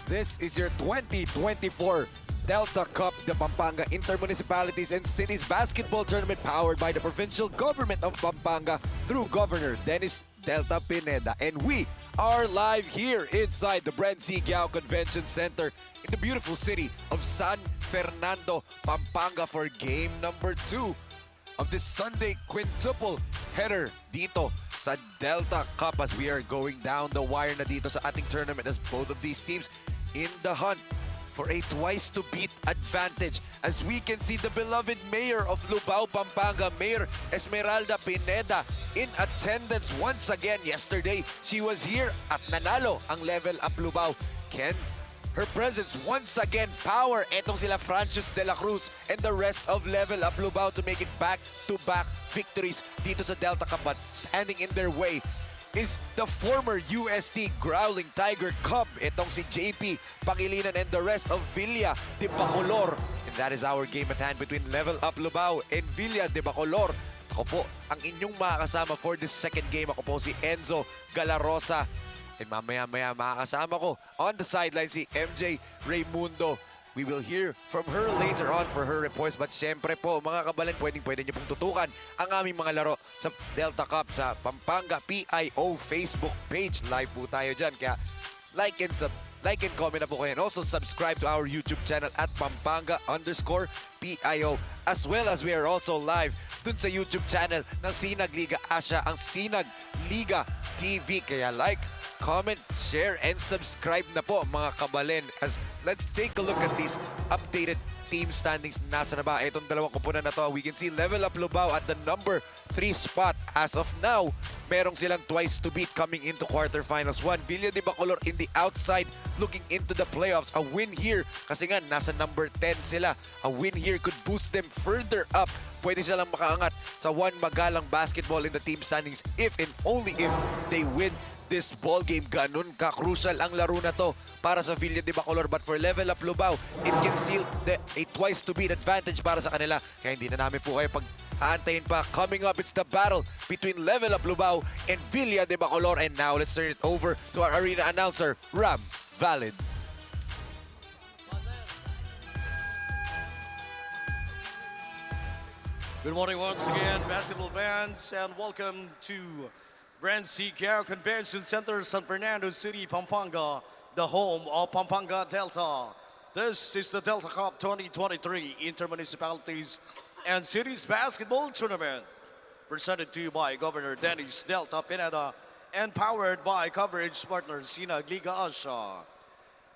This is your 2024 Delta Cup, the Pampanga Inter-Municipalities and Cities Basketball Tournament powered by the Provincial Government of Pampanga through Governor Dennis Delta Pineda. And we are live here inside the BREN GUIAO Convention Center in the beautiful city of San Fernando, Pampanga for game number 2 of this Sunday quintuple header dito sa Delta Cup as we are going down the wire na dito sa ating tournament as both of these teams in the hunt for a twice-to-beat advantage. As we can see the beloved Mayor of LUBAO, Pampanga, Mayor Esmeralda Pineda, in attendance once again yesterday. She was here at nanalo ang Level Up LUBAO. Can her presence once again power etong sila Francis de la Cruz and the rest of Level Up LUBAO to make it back-to-back victories dito sa Delta Cup? But standing in their way is the former UST Growling Tiger Cub, itong si JP Pangilinan and the rest of Villa de BACOLOR. And that is our game at hand between Level Up LUBAO and Villa de BACOLOR. Ako po ang inyong makakasama for this second game. Ako po si Enzo Galarosa. And mamaya-maya makakasama ko on the sideline si MJ Raymundo. We will hear from her later on for her reports. But syempre po, mga kabalan, pwede nyo pong tutukan ang aming mga laro sa Delta Cup sa Pampanga PIO Facebook page. Live po tayo dyan. Kaya like and comment na po kayo. And also subscribe to our YouTube channel at Pampanga_PIO. As well as we are also live dun sa YouTube channel ng Sinag Liga Asia, ang Sinag Liga TV. Kaya like, comment, share, and subscribe na po mga kabalen. As let's take a look at these updated team standings. Nasa na ba? Itong dalawang kupunan na to. We can see Level Up LUBAO at the number 3 spot. As of now, merong silang twice to beat coming into quarterfinals. One, Villa de BACOLOR in the outside looking into the playoffs. A win here, kasi nga nasa number 10 sila. A win here could boost them further up. Pwede silang makaangat sa one magalang basketball in the team standings if and only if they win this ball game. Ganun ka-crucial ang laro na to para sa Villa de BACOLOR. But for Level Up LUBAO, it can seal a twice-to-beat advantage para sa kanila. Kaya hindi na namin po kayo pag-aantayin pa. Coming up, it's the battle between Level Up LUBAO and Villa de BACOLOR. And now, let's turn it over to our arena announcer, Ram Valid. Good morning once again, basketball fans, and welcome to BREN GUIAO Convention Center, San Fernando City, Pampanga, the home of Pampanga Delta. This is the Delta Cup 2023 Inter-Municipalities and Cities Basketball Tournament, presented to you by Governor Dennis Delta Pineda and powered by coverage partner Sinag Liga Asia.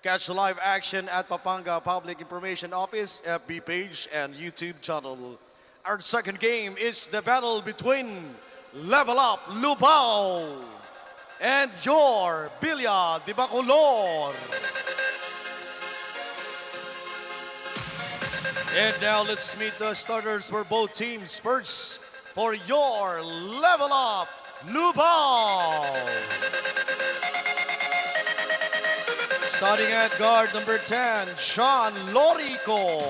Catch the live action at Pampanga Public Information Office, FB page, and YouTube channel. Our second game is the battle between Level Up LUBAO and your Villa de BACOLOR. And now let's meet the starters for both teams. First, for your Level Up LUBAO. Starting at guard number 10, Sean Lorico.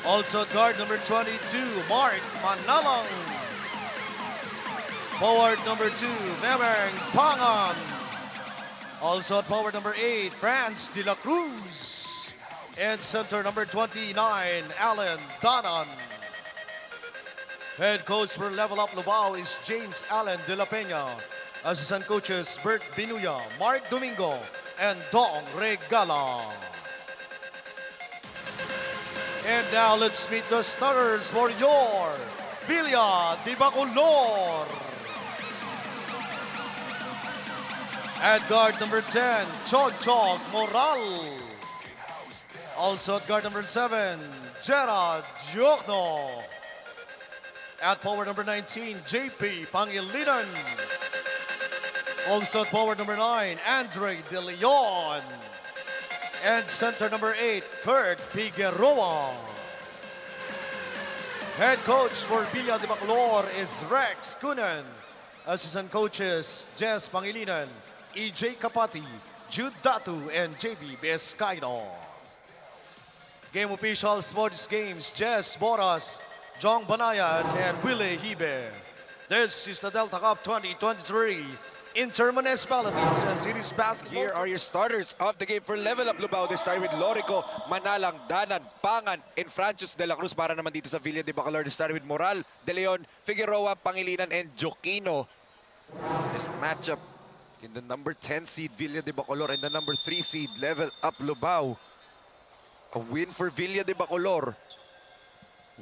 Also at guard number 22, Mark Manalang. Forward number 2, Memeng Pangan. Also at forward number 8, France de la Cruz. And center number 29, Alan Danan. Head coach for Level Up LUBAO is James Allen de la Peña. Assistant coaches Bert Binuya, Mark Domingo, and Dong Regala. And now let's meet the starters for your Villa de BACOLOR. At guard number 10, Chog Chog Moral. Also at guard number 7, Gerard Jokno. At forward number 19, JP Pangilinan. Also at forward number 9, Andre De Leon. And center number 8, Kurt Figueroa. Head coach for Villa de Bacolor is Rex Cunan. Assistant coaches, Jess Pangilinan, EJ Kapati, Jude Datu, and JB Bescaido. Game officials for these games, Jess Boras, Jong Banayat, and Willie Hibe. This is the Delta Cup 2023 Intermunicipalities and Cities Basketball. Here are your starters of the game for Level Up LUBAO. They start with Lorico, Manalang, Danan, Pangan, and Francis de la Cruz. Para naman dito sa Villa de Bacolor, they started with Moral, De Leon, Figueroa, Pangilinan, and Jokino. It's this matchup in the number 10 seed Villa de Bacolor and the number 3 seed Level Up LUBAO. A win for Villa de Bacolor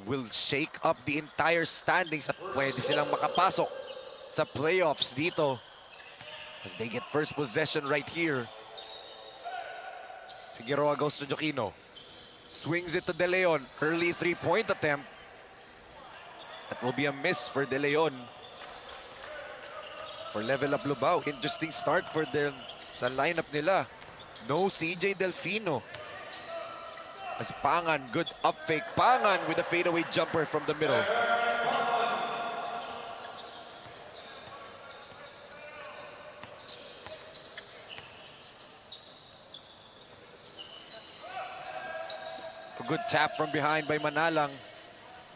will shake up the entire standings at pwede silang makapasok sa playoffs dito as they get first possession right here. Figueroa goes to Jokino. Swings it to De Leon. Early three-point attempt. That will be a miss for De Leon. For Level Up LUBAO, interesting start for them sa lineup nila. No CJ Delfino. As Pangan, good up fake. Pangan with a fadeaway jumper from the middle. A good tap from behind by Manalang.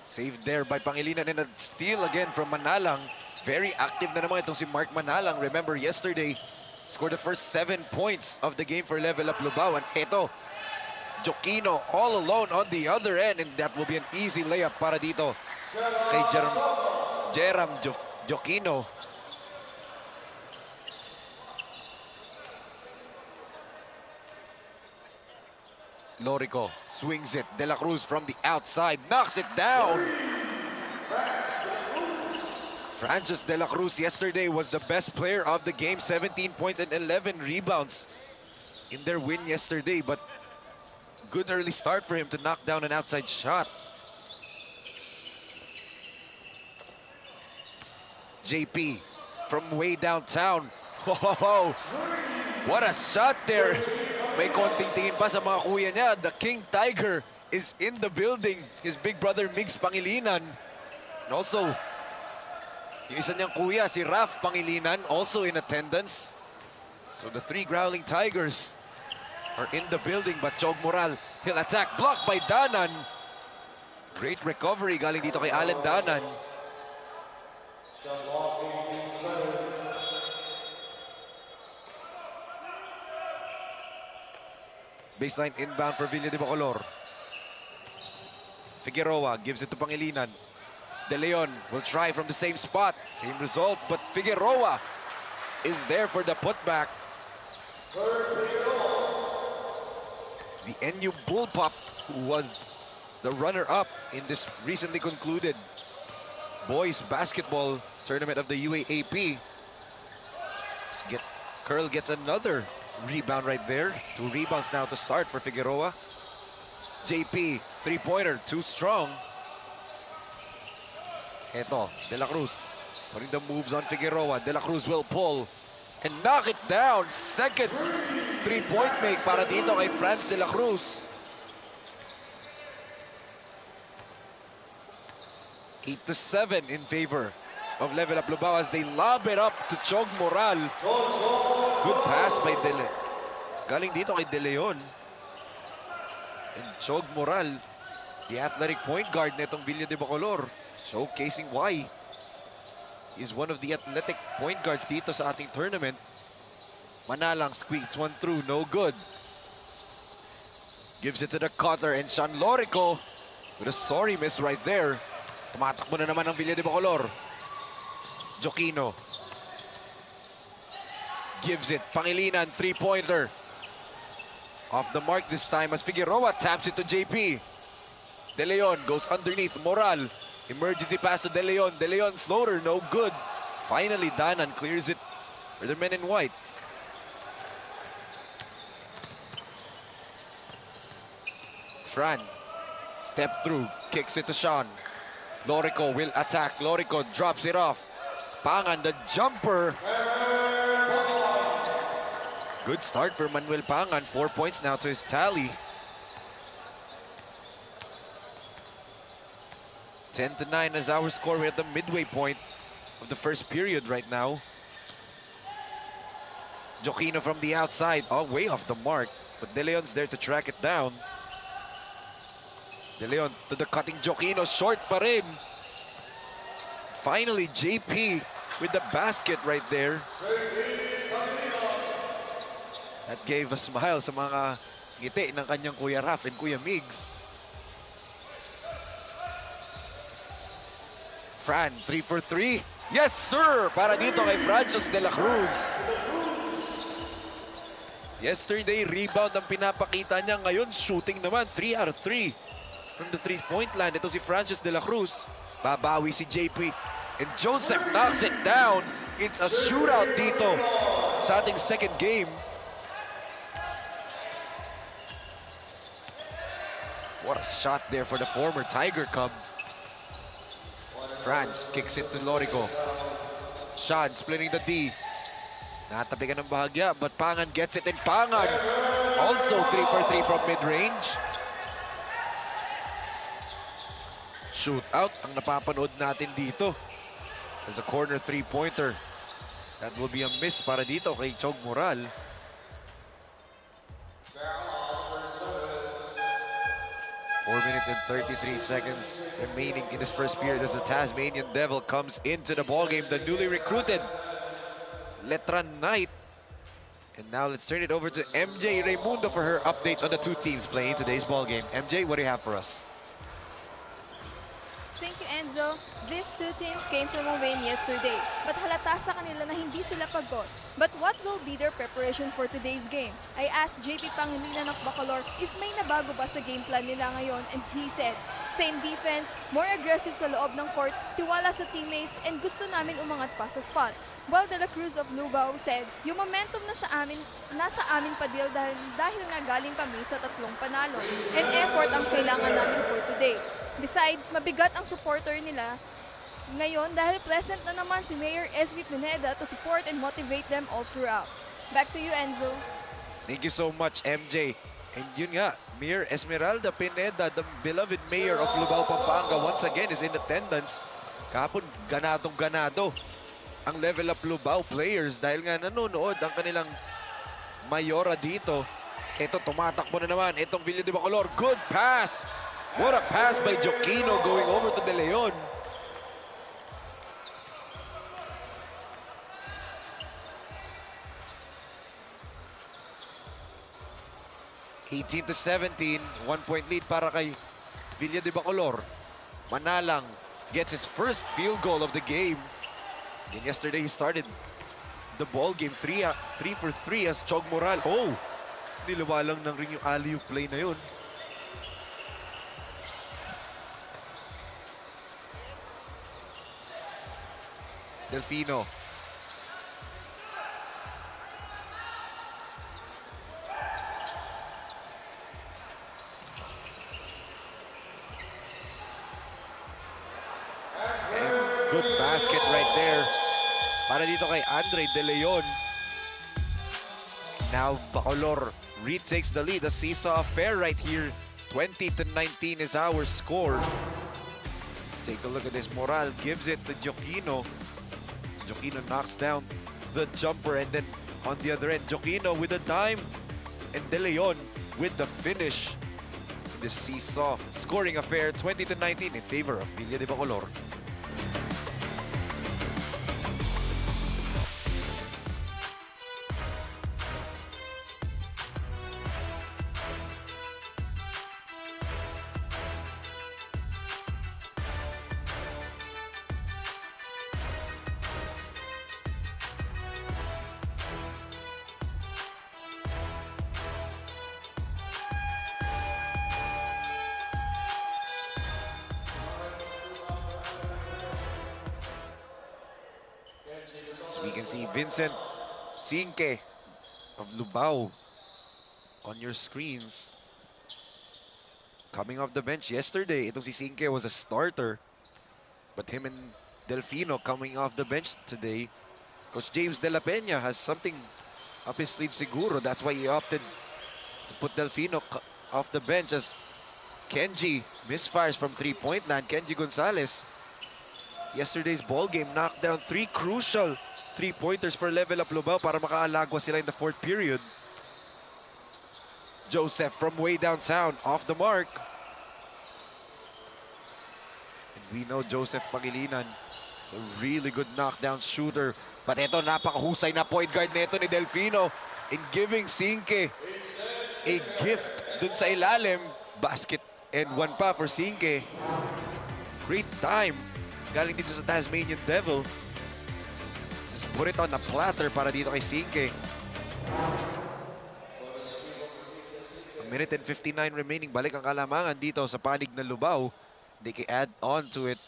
Saved there by Pangilinan, and a steal again from Manalang. Very active na naman itong si Mark Manalang. Remember yesterday, scored the first 7 points of the game for Level Up LUBAO. And eto, Jokino all alone on the other end, and that will be an easy layup para dito kay Jeram Jokino. Lorico swings it. De la Cruz from the outside knocks it down. Francis De La Cruz yesterday was the best player of the game. 17 points and 11 rebounds in their win yesterday, but good early start for him to knock down an outside shot. JP from way downtown. Whoa, what a shot there. May konting tingin pa sa mga kuya niya. The King Tiger is in the building. His big brother Migs Pangilinan. And also, yung isa niyang kuya, si Raf Pangilinan, also in attendance. So the three Growling Tigers are in the building, but Chog Moral, he'll attack, blocked by Danan. Great recovery galing dito kay Allen Danan. Baseline inbound for Villa de Bacolor. Figueroa gives it to Pangilinan. De Leon will try from the same spot. Same result, but Figueroa is there for the putback. The NU Bullpup, who was the runner-up in this recently concluded boys basketball tournament of the UAAP. Curl gets another rebound right there. 2 rebounds now to start for Figueroa. JP, three-pointer, too strong. Eto, De La Cruz putting the moves on Figueroa. De La Cruz will pull and knock it down. Second three-point make para dito kay Franz De La Cruz. 8-7 in favor of Level Up LUBAO as they lob it up to Chog Moral. Good pass by galing dito kay De Leon. And Chog Moral, the athletic point guard netong Villa de Bacolor, showcasing why he's one of the athletic point guards dito sa ating tournament. Manalang squeaks one through, no good. Gives it to the cutter, and Sean Lorico with a sorry miss right there. Tumatakbo na naman ang Villa de Bacolor. Jokino gives it. Pangilinan, three-pointer. Off the mark this time as Figueroa taps it to JP. De Leon goes underneath. Moral. Emergency pass to De Leon. De Leon floater, no good. Finally, Danan clears it for the men in white. Fran, step through, kicks it to Sean. Lorico will attack. Lorico drops it off. Pangan, the jumper. Good start for Manuel Pangan. 4 points now to his tally. 10-9 is our score. We're at the midway point of the first period right now. Joquino from the outside. Oh, way off the mark. But De Leon's there to track it down. De Leon to the cutting Joquino. Short pa rin. Finally, JP with the basket right there. That gave a smile sa mga ngiti ng kanyang Kuya Raf and Kuya Migs. Fran, 3 for 3. Yes, sir! Para dito kay Francis de la Cruz. Yesterday, rebound ang pinapakita niya. Ngayon, shooting naman. 3 out of 3 from the three-point line. Ito si Francis de la Cruz. Babawi si JP. And Joseph knocks it down. It's a shootout dito sa ating second game. What a shot there for the former Tiger Cub. Franz kicks it to Lorico. Sean splitting the D. Natabi ka ng bahagya, but Pangan gets it, and Pangan also 3 for 3 from mid-range. Shootout ang napapanood natin dito. As a corner three-pointer. That will be a miss para dito kay Chog Moral. Four minutes and 33 seconds remaining in this first period as the Tasmanian Devil comes into the ballgame. The newly recruited Letran Knight. And now let's turn it over to MJ Raimundo for her update on the two teams playing today's ballgame. MJ, what do you have for us? Thank you, Enzo. These two teams came from a win yesterday, but halata sa kanila na hindi sila pagod. But what will be their preparation for today's game? I asked JP Pangilinan of BACOLOR if may nabago ba sa game plan nila ngayon, and he said, same defense, more aggressive sa loob ng court, tiwala sa teammates, and gusto namin umangat pa sa spot. While De La Cruz of LUBAO said, yung momentum nasa amin pa dahil nga galing kami sa 3 panalo, and effort ang kailangan namin for today. Besides, mabigat ang supporter nila ngayon dahil present na naman si Mayor SB Pineda to support and motivate them all throughout. Back to you, Enzo. Thank you so much, MJ. And yun nga, Mayor Esmeralda Pineda, the beloved mayor of LUBAO, Pampanga, once again is in attendance. Kahapon, ganadong-ganado ang level up LUBAO players dahil nga nanonood ang kanilang mayora dito. Ito, tumatakbo na naman. Itong Villa de Bacolor, good pass! What a pass by Joquino going over to De Leon. (18-17), 1-point lead para kay Villa de Bacolor. Manalang gets his first field goal of the game. And yesterday he started the ball game 3 for 3 as Chog Moral. Oh, nilawalang ng ring yung alley-oop play na yun. Delfino. And good basket right there para dito kay Andre De Leon. Now Bacolor retakes the lead. A seesaw affair right here. 20-19 is our score. Let's take a look at this. Moral gives it to Joquino. Joquino knocks down the jumper, and then on the other end, Joquino with a dime, and De Leon with the finish. The seesaw scoring affair, 20-19 in favor of Villa de Bacolor. We can see Vincent Sinke of LUBAO on your screens. Coming off the bench yesterday, itong si Sinke was a starter. But him and Delfino coming off the bench today. Coach James De La Peña has something up his sleeve siguro. That's why he opted to put Delfino off the bench as Kenji misfires from three-point land. Kenji Gonzalez, yesterday's ball game, knocked down 3 crucial three-pointers for Level Up LUBAO para makaalagwa sila in the 4th period. Joseph from way downtown, off the mark. And we know Joseph Pangilinan, a really good knockdown shooter. But ito, napakahusay na point guard nito ni Delfino in giving Sinke a gift dun sa ilalim. Basket and one pa for Sinke. Great time. Galing dito sa Tasmanian Devil. Just put it on a platter para dito kay Sinke. A minute and 59 remaining. Balik ang kalamangan dito sa panig ng LUBAO. They can add on to it.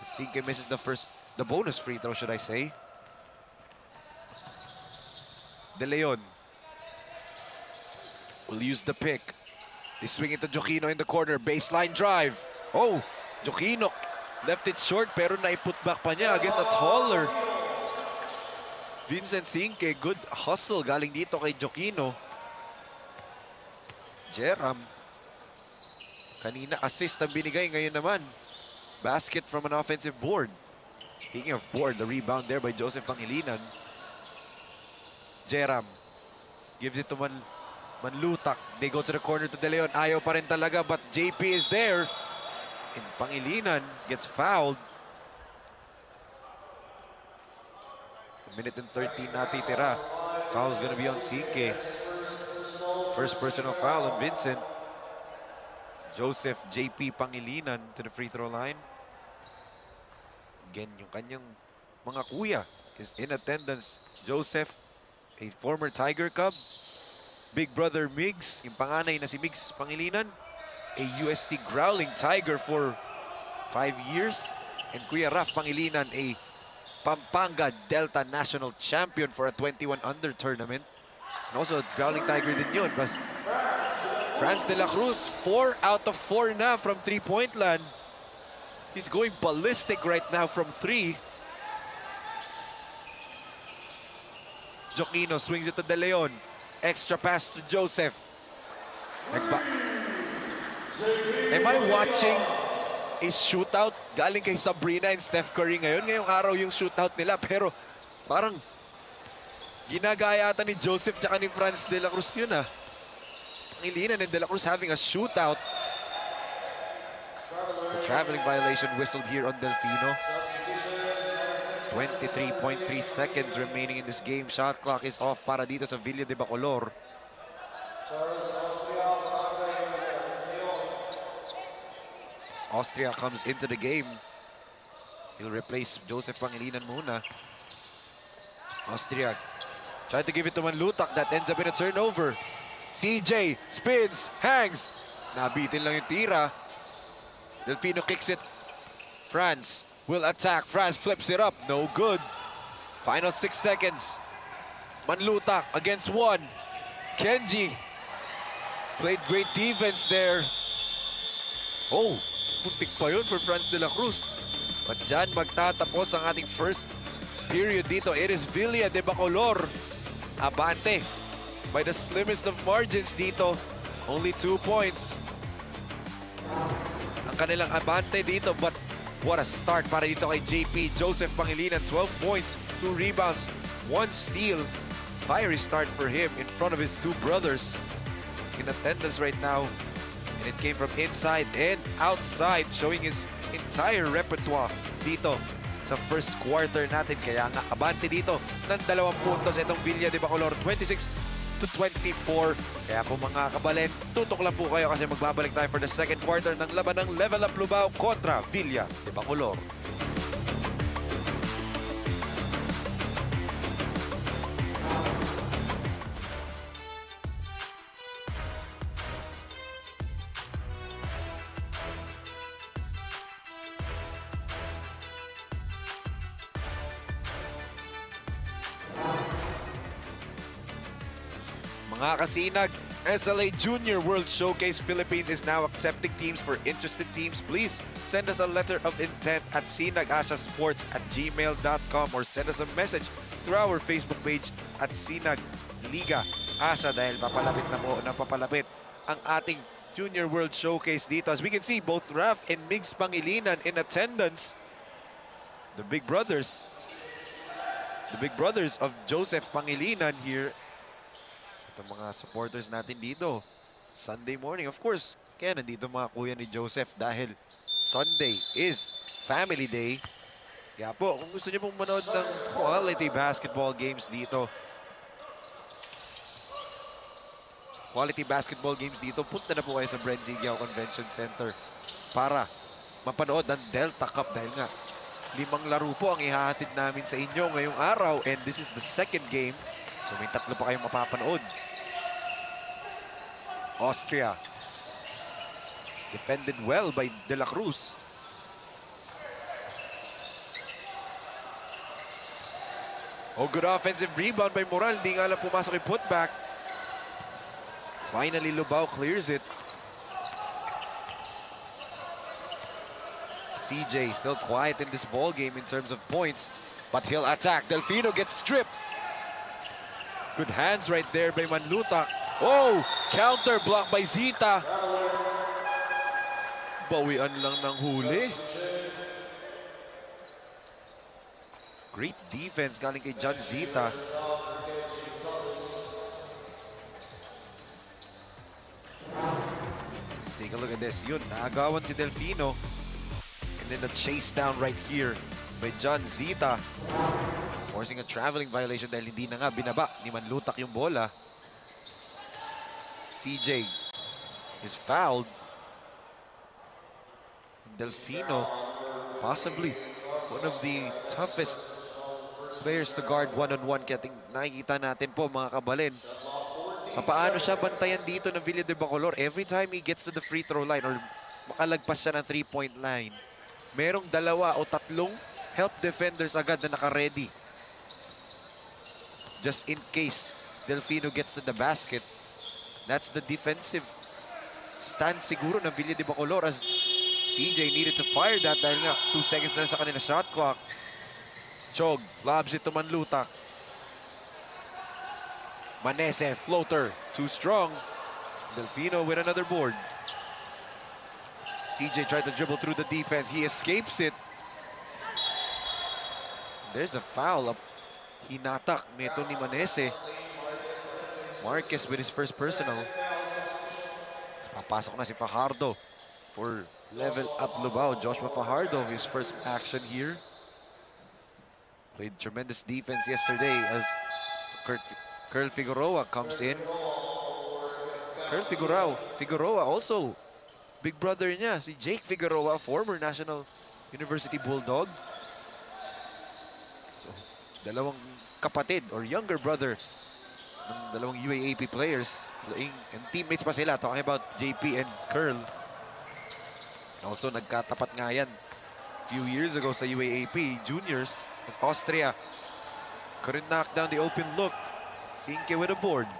Sinke misses the bonus free throw, should I say. De Leon will use the pick. They swing it to Joquino in the corner. Baseline drive. Oh, Joquino left it short pero naiput back pa niya against a taller Vincent Sinke. Good hustle galing dito kay Joquino. Jeram. Kanina assist ang binigay, ngayon naman basket from an offensive board. Speaking of board, the rebound there by Joseph Pangilinan. Jeram gives it to Manlutak. They go to the corner to De Leon. Ayaw pa rin talaga, but JP is there. And Pangilinan gets fouled. A minute and 13 natitira. Foul's gonna be on Sinke. First personal foul on Vincent. Joseph JP Pangilinan to the free throw line. Again, yung kanyang mga kuya is in attendance. Joseph, a former Tiger Cub. Big brother Migs, yung panganay na si Migs Pangilinan, a UST Growling Tiger for 5 years. And Kuya Raf Pangilinan, a Pampanga Delta National Champion for a 21 under tournament. And also Growling Tiger din yun. But Franz de la Cruz, 4 out of 4 na from three-point land. He's going ballistic right now from 3. Joquino swings it to De Leon. Extra pass to Joseph. Am I watching a shootout galing kay Sabrina and Steph Curry ngayon? Ngayong araw yung shootout nila, pero parang ginagaya ata ni Joseph tsaka ni Franz de la Cruz yun ah. Pangilinan and de la Cruz having a shootout. The traveling violation whistled here on Delfino. 23.3 seconds remaining in this game. Shot clock is off para dito sa Villa de Bacolor. As Austria comes into the game, he'll replace Joseph Pangilinan muna. Austria tried to give it to Manlutak. That ends up in a turnover. CJ spins, hangs. Nabitin lang yung tira. Delfino kicks it. Franz will attack. Franz flips it up. No good. Final 6 seconds. Manlutak against 1. Kenji played great defense there. Oh, puntik pa yun for Franz de la Cruz. But dyan magtatapos ang ating first period dito. It is Villa de Bacolor. Abante by the slimmest of margins dito. Only 2 points. Ang kanilang abante dito, but what a start para dito kay JP. Joseph Pangilinan, 12 points, 2 rebounds, 1 steal. Fiery start for him in front of his 2 brothers. In attendance right now. And it came from inside and outside, showing his entire repertoire dito sa first quarter natin. Kaya nga, abante dito ng 2 puntos itong Villa de Bacolor, 26-24. Kaya po mga kabalen, tutok lang po kayo kasi magbabalik tayo for the second quarter ng laban ng Level Up LUBAO kontra Villa de Bacolor. Mga kasinag, SLA Junior World Showcase Philippines is now accepting teams. For interested teams, please send us a letter of intent at sinagasiasports@gmail.com or send us a message through our Facebook page at Sinag Liga Asia dahil papalapit ang ating Junior World Showcase dito. As we can see, both Raf and Migs Pangilinan in attendance. The big brothers of Joseph Pangilinan here. Ito mga supporters natin dito. Sunday morning, of course, kaya nandito mga kuya ni Joseph dahil Sunday is family day. Kaya po, kung gusto niyo pong manood ng quality basketball games dito, punta na po kayo sa BREN GUIAO Convention Center para mapanood ang Delta Cup dahil nga 5 laro po ang ihahatid namin sa inyo ngayong araw and this is the second game. So may 3 pa kayong mapapanood. Austria defended well by De La Cruz. Oh, good offensive rebound by Moral. Hindi nga lang pumasok yung putback. Finally, LUBAO clears it. CJ still quiet in this ball game in terms of points, but he'll attack. Delfino gets stripped. Good hands right there by Manlutak. Oh, counter block by Zita. Bawian lang ng huli. Great defense galing kay John Zita. Let's take a look at this. Yun, naagawan si Delfino. And then the chase down right here by John Zita. Forcing a traveling violation dahil hindi na nga binaba ni Manlutak yung bola. CJ is fouled. Delfino, possibly one of the toughest players to guard one-on-one. Kaya nakikita natin po mga kabalin, paano siya bantayan dito ng Villa de Bacolor. Every time he gets to the free throw line or makalagpas siya ng 3-point line, merong 2 o 3 help defenders agad na naka-ready. Just in case Delfino gets to the basket. That's the defensive stance siguro ng Villa de Bacolor as CJ needed to fire that dahil nga 2 seconds na sa kanila shot clock. Chog lobs it to Manlutak. Manese, floater, too strong. Delfino with another board. CJ tried to dribble through the defense. He escapes it. There's a foul. Hinatak nito ni Manese. Marquez with his first personal. Papasok na si Fajardo for level up LUBAO. Joshua Fajardo, his first action here. Played tremendous defense yesterday as Curl Figueroa comes in. Curl Figueroa also big brother niya, si Jake Figueroa, former National University Bulldog. So, 2 kapatid or younger brother ng 2 UAAP players. And teammates pa sila, talking about JP and Curl. Also, nagkatapat nga yan a few years ago sa UAAP Juniors. As Austria couldn't knock down the open look. Sinke with a board.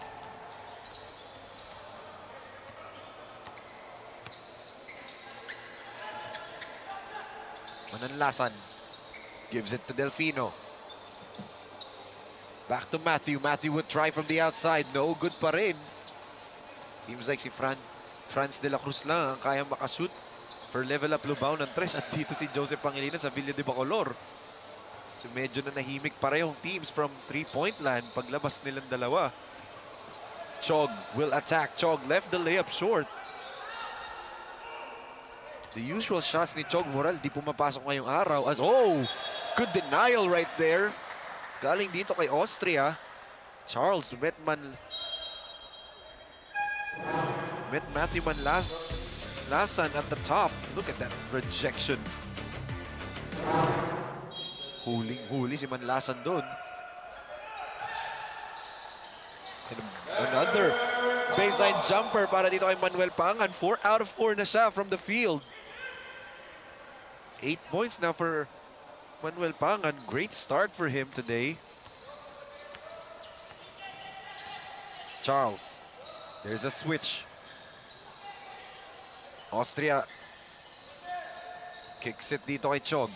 Mananlasan gives it to Delfino. Back to Matthew. Matthew would try from the outside. No good pa rin. Seems like si Franz de la Cruz lang ang kayang makashoot for level up LUBAO ng 3. At dito si Joseph Pangilinan sa Villa de Bacolor. So medyo na nahimik parehong teams from 3-point land paglabas nilang 2. Chog will attack. Chog left the layup short. The usual shots ni Chog Moral di pumapasok ngayong araw as good denial right there. Galing dito kay Austria. Charles met Matthew Manlasan at the top. Look at that rejection. Huling-huli si Manlasan doon. And another baseline jumper para dito kay Manuel Pangan. 4 out of 4 na siya from the field. 8 points now for Manuel Pangan. Great start for him today. Charles. There's a switch. Austria kicks it dito kay Chog.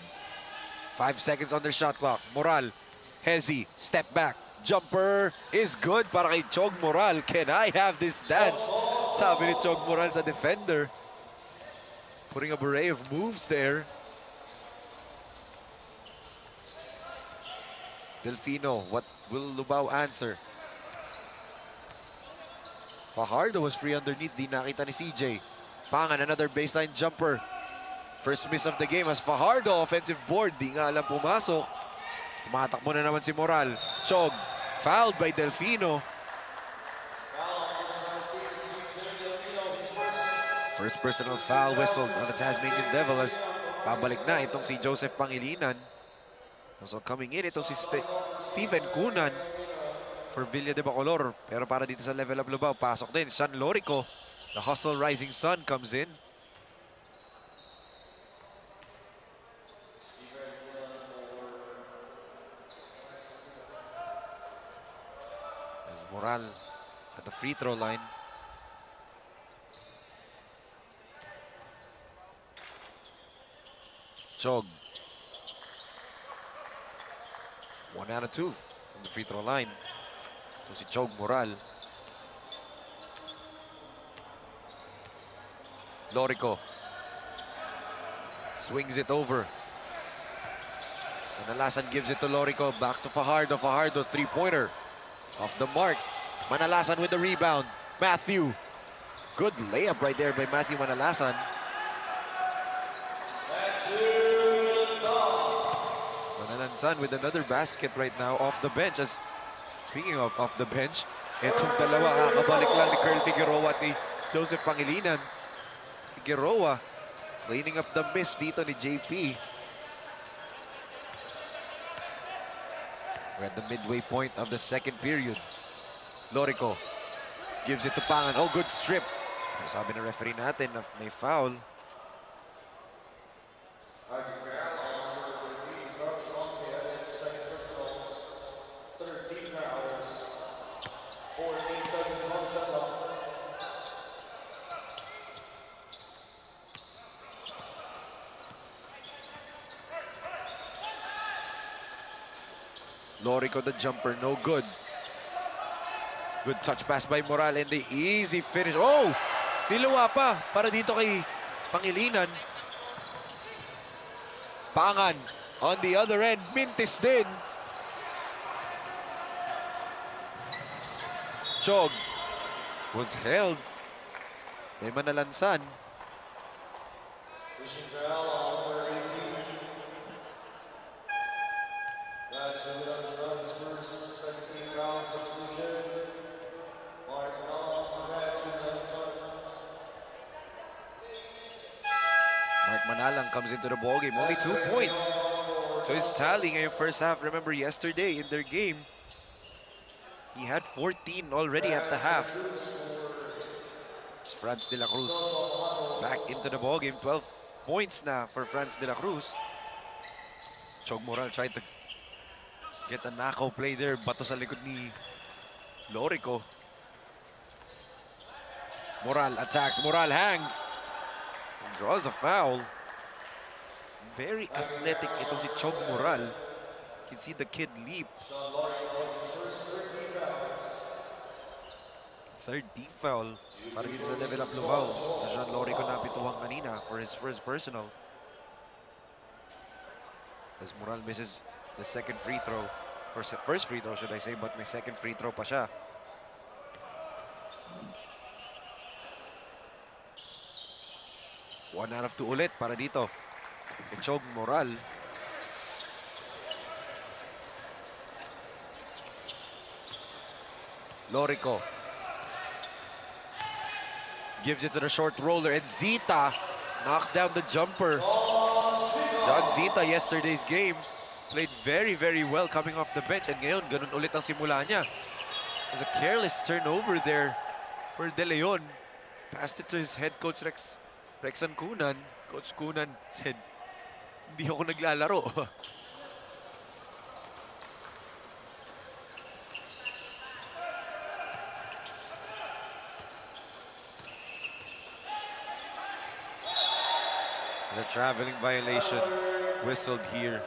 5 seconds on their shot clock. Moral, Hezi, step back. Jumper is good para kay Chog Moral. Can I have this dance? Sabi ni Chog Moral sa defender. Putting a beret of moves there. Delfino, what will LUBAO answer? Fajardo was free underneath. Di nakita ni CJ. Pangan, another baseline jumper. First miss of the game as Fajardo, offensive board. Di nga alam pumasok. Tumatakbo na naman si Moral. Chog, fouled by Delfino. First personal foul whistled on the Tasmanian Devil as pabalik na itong si Joseph Pangilinan. So coming in, ito si Steven Cunan for Villa de Bacolor. Pero para dito sa level up LUBAO, pasok din. Sean Lorico, the hustle rising sun, comes in. There's Moral at the free throw line. Chog. 1 out of 2 from the free throw line. So si Chog Moral. Lorico swings it over. Manalasan gives it to Lorico. Back to Fajardo. Fajardo, three-pointer. Off the mark. Manalasan with the rebound. Matthew. Good layup right there by Matthew Manalasan. Manalasan with another basket right now off the bench. As speaking of off the bench, itong dalawa kakabalik lang ni Curl Figueroa at ni Joseph Pangilinan. Figueroa cleaning up the miss dito ni JP. We're at the midway point of the second period. Lorico gives it to Pangan. Oh, good strip. Sabi ng referee natin na may foul. Lorico the jumper, no good. Good touch pass by Moral and the easy finish. Oh! Niluwa pa para dito kay Pangilinan. Pangan on the other end. Mintis din. Chog was held. May Manalansan. Mark Manalang comes into the ballgame. Only 2 points. So he's tallying in the first half. Remember yesterday in their game, he had 14 already at the half. It's Franz de la Cruz back into the ballgame. 12 points na for Franz de la Cruz. Chog Moral tried to get a knockout play there. Bato sa likod ni Lorico. Moral attacks. Moral hangs. And draws a foul. Very athletic itong si Chog Moral. You can see the kid leap. Third deep foul para dito sa level up LUBAO. Sean Lorico na pituwang kanina for his first personal. As Moral misses the second free throw. Or first free throw should I say, but may second free throw pa siya. One out of 2 ulit para dito. Chog Moral. Lorico gives it to the short roller and Zita knocks down the jumper. John Zita yesterday's game played very, very well coming off the bench, and ngayon ganun ulit ang simula niya. There's a careless turnover there for De Leon. Passed it to his head coach Rexan Cunan. Coach Cunan said, "Hindi ako naglalaro." There's a traveling violation whistled here.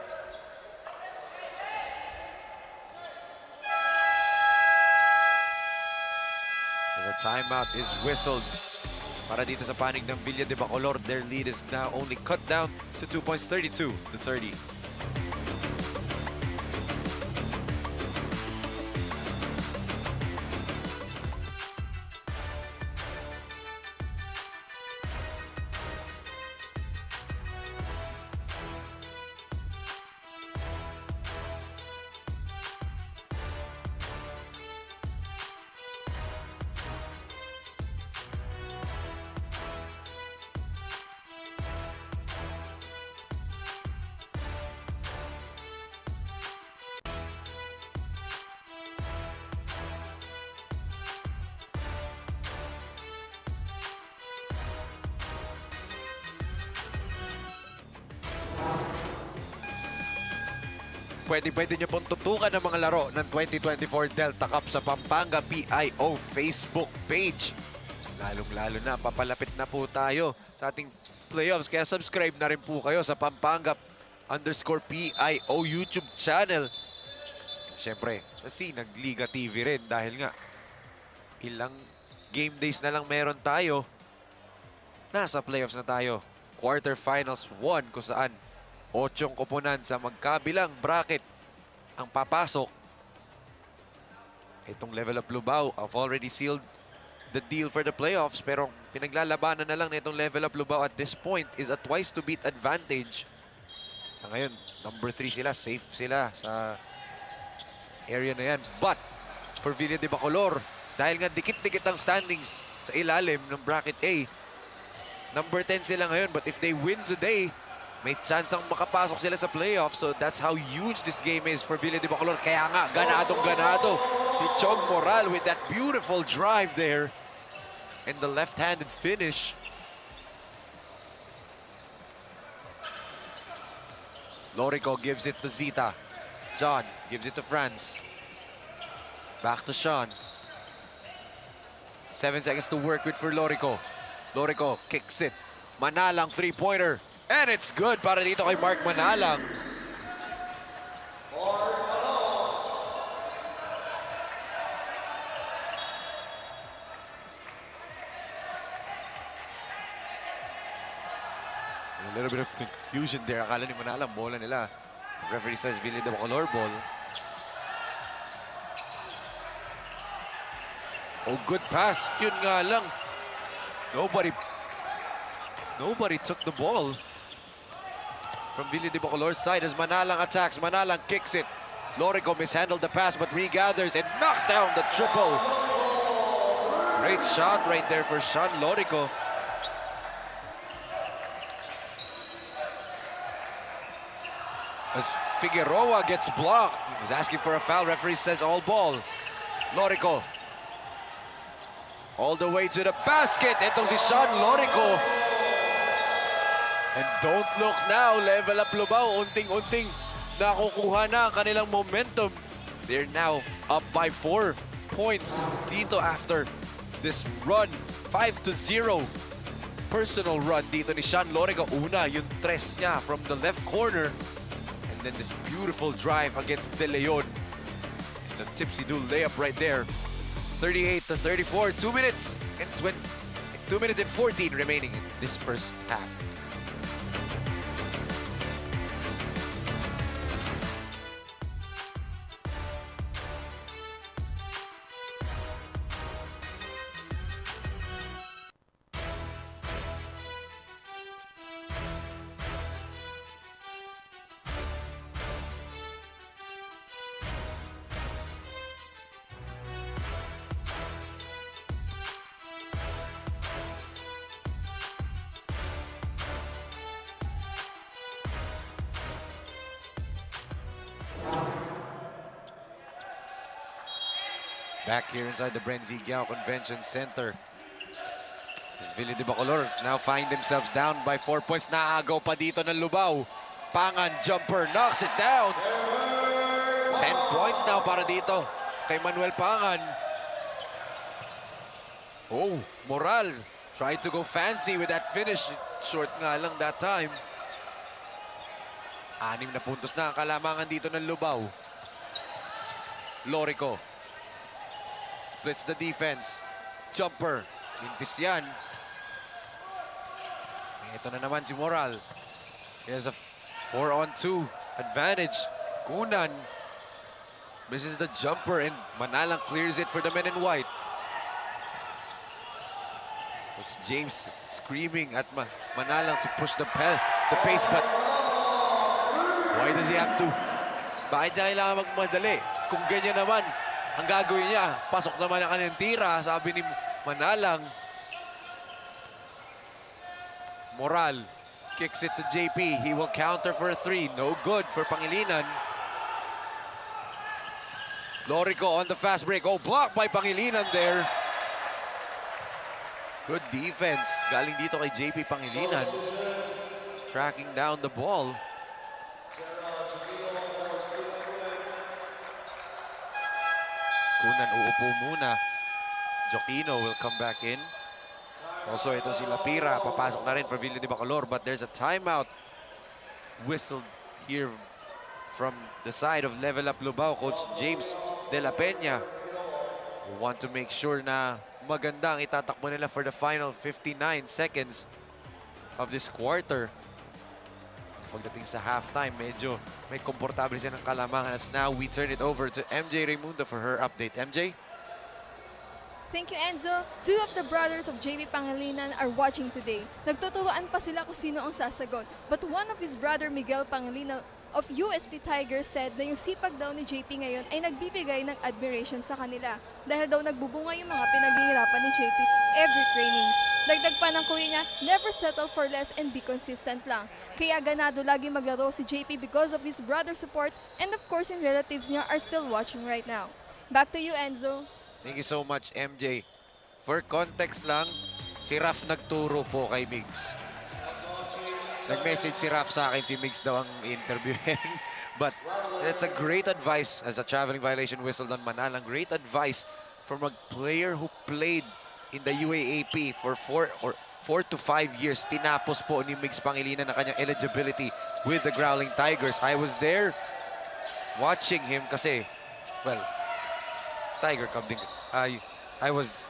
As a timeout is whistled para dito sa panig ng Villa de Bacolor. Their lead is now only cut down to 2 points, 32-30. Pwede nyo pong tutukan ang mga laro ng 2024 Delta Cup sa Pampanga BIO Facebook page. Lalong-lalo na, papalapit na po tayo sa ating playoffs. Kaya subscribe na rin po kayo sa Pampanga_PIO YouTube channel. Siyempre, kasi nagliga TV rin dahil nga ilang game days na lang meron tayo. Nasa playoffs na tayo. Quarterfinals 1 kung saan 8 koponan sa magkabilang bracket ang papasok. Itong level up LUBAO, I've already sealed the deal for the playoffs, pero pinaglalabanan na lang na itong level up LUBAO at this point is a twice to beat advantage. Sa ngayon, number 3 sila, safe sila sa area na yan. But for Villa de Bacolor, dahil nga dikit-dikit ang standings sa ilalim ng bracket A, number 10 sila ngayon, but if they win today, may chance ang makapasok sila sa playoffs. So that's how huge this game is for Villa de Bacolor. Kaya nga, ganadong-ganado si Chog Moral with that beautiful drive there and the left-handed finish. Lorico gives it to Zita. John gives it to Franz. Back to Sean. 7 seconds to work with for Lorico. Lorico kicks it. Manalang three-pointer. And it's good para dito kay Mark Manalang. A little bit of confusion there. Akala ni Manalang, bola nila. The referee says Villa de Bacolor ball. Oh, good pass. Yun nga lang. Nobody took the ball from Villa de Bacolor's side as Manalang attacks. Manalang kicks it. Lorico mishandled the pass but regathers and knocks down the triple. Great shot right there for Sean Lorico. As Figueroa gets blocked. He was asking for a foul. Referee says all ball. Lorico. All the way to the basket. Itong si Sean Lorico. And don't look now, level up LUBAO. Unting-unting nakukuha na ang kanilang momentum. They're now up by 4 points dito after this run. 5-0 personal run dito ni Sean Lorico. Una, yung tres niya from the left corner. And then this beautiful drive against De Leon. And the tipsy-do layup right there. 38-34, 2 minutes and 2 minutes and 14 remaining in this first half. Back here inside the BREN GUIAO Convention Center. Villa de Bacolor now find themselves down by 4 points. Naagaw pa dito ng LUBAO. Pangan jumper knocks it down. 10 points now para dito kay Manuel Pangan. Oh, Moral tried to go fancy with that finish. short nga lang that time. 6 na puntos na ang kalamangan dito ng LUBAO. Lorico. Splits the defense. Jumper. Mintis yan. Ito na naman si Moral. He has a 4-on-2 advantage. Kunan misses the jumper and Manalang clears it for the men in white. Coach James screaming at Manalang to push the pace, but why does he have to? Bakit niya kailangan magmadali? Kung ganyan naman, ang gagawin niya, pasok naman ang kanyang tira, sabi ni Manalang. Moral kicks it to JP. He will counter for a 3. No good for Pangilinan. Lorico on the fast break. Oh, blocked by Pangilinan there. Good defense. Galing dito kay JP Pangilinan. Tracking down the ball. Skunan uupo muna. Joquino will come back in. Also, ito si Lapira, papasok na rin for Villa de Bacolor, but there's a timeout whistled here from the side of Level Up LUBAO. Coach James de la Peña will want to make sure na maganda ang itatakbo nila for the final 59 seconds of this quarter. Pagdating sa halftime, medyo may komportable siya ng kalamangan. As now, we turn it over to MJ Raimundo for her update. MJ? Thank you, Enzo. 2 of the brothers of JP Pangilinan are watching today. Nagtuturoan pa sila kung sino ang sasagot. But one of his brother, Miguel Pangilinan of UST Tigers, said na yung sipag daw ni JP ngayon ay nagbibigay ng admiration sa kanila. Dahil daw nagbubunga yung mga pinaghihirapan ni JP every trainings. Dagdag pa ng kuya niya, never settle for less and be consistent lang. Kaya ganado lagi maglaro si JP because of his brother support, and of course yung relatives niya are still watching right now. Back to you, Enzo. Thank you so much, MJ. For context lang, si Raf nagturo po kay Migs. Nag-message si Raf sa akin, si Migs daw ang interviewin. But that's a great advice as a traveling violation whistled on Manalang. Great advice from a player who played in the UAAP for 4 to 5 years. Tinapos po ni Migs Pangilinan na kanyang eligibility with the Growling Tigers. I was there watching him kasi, well, Tiger Cub din. I was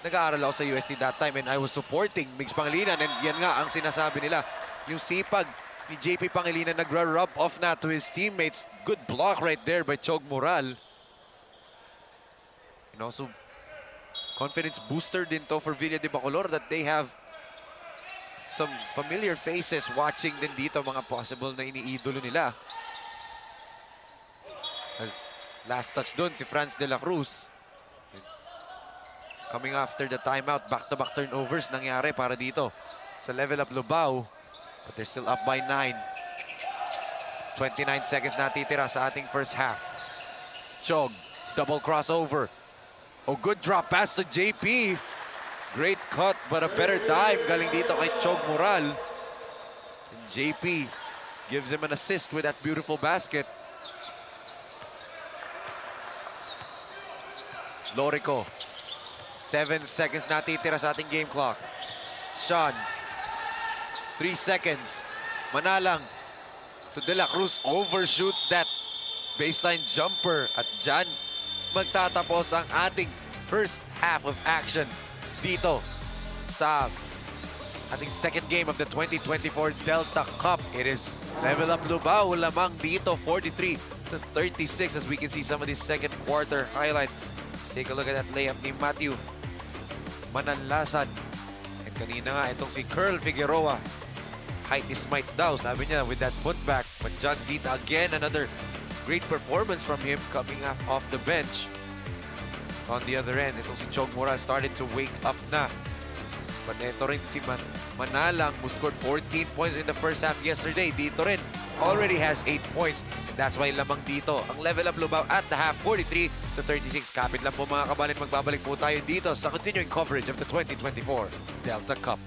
nag-aaral ako sa UST that time and I was supporting Migs Pangilinan, and yan nga ang sinasabi nila. Yung sipag ni JP Pangilinan nag-rub off na to his teammates. Good block right there by Chog Moral. And also, confidence booster din to for Villa de Bacolor that they have some familiar faces watching din dito, mga possible na iniidolo nila. As last touch doon, si Franz de la Cruz. Coming after the timeout, back-to-back turnovers nangyari para dito sa Level Up LUBAO. But they're still up by 9. 29 seconds natitira sa ating first half. Chog, double crossover. Oh, good drop pass to JP. Great cut, but a better dive galing dito kay Chog Moral. And JP gives him an assist with that beautiful basket. Lorico. 7 seconds natitira sa ating game clock. Sean. 3 seconds. Manalang to De La Cruz. Overshoots that baseline jumper. At dyan, magtatapos ang ating first half of action dito sa ating second game of the 2024 Delta Cup. It is Level Up LUBAO lamang dito, 43-36, as we can see some of these second quarter highlights. Take a look at that layup ni Matthew Mananlasan. And kanina nga, itong si Curl Figueroa. Height is might daw, sabi niya, with that putback. But John Zita, again, another great performance from him coming off the bench. On the other end, itong si Chog Moral started to wake up na. But ito rin si Manalang, who scored 14 points in the first half yesterday. Dito rin, already has 8 points. That's why lamang dito ang Level Up LUBAO at the half, 43-36. Kapit lang po mga kabalin, magbabalik po tayo dito sa continuing coverage of the 2024 Delta Cup.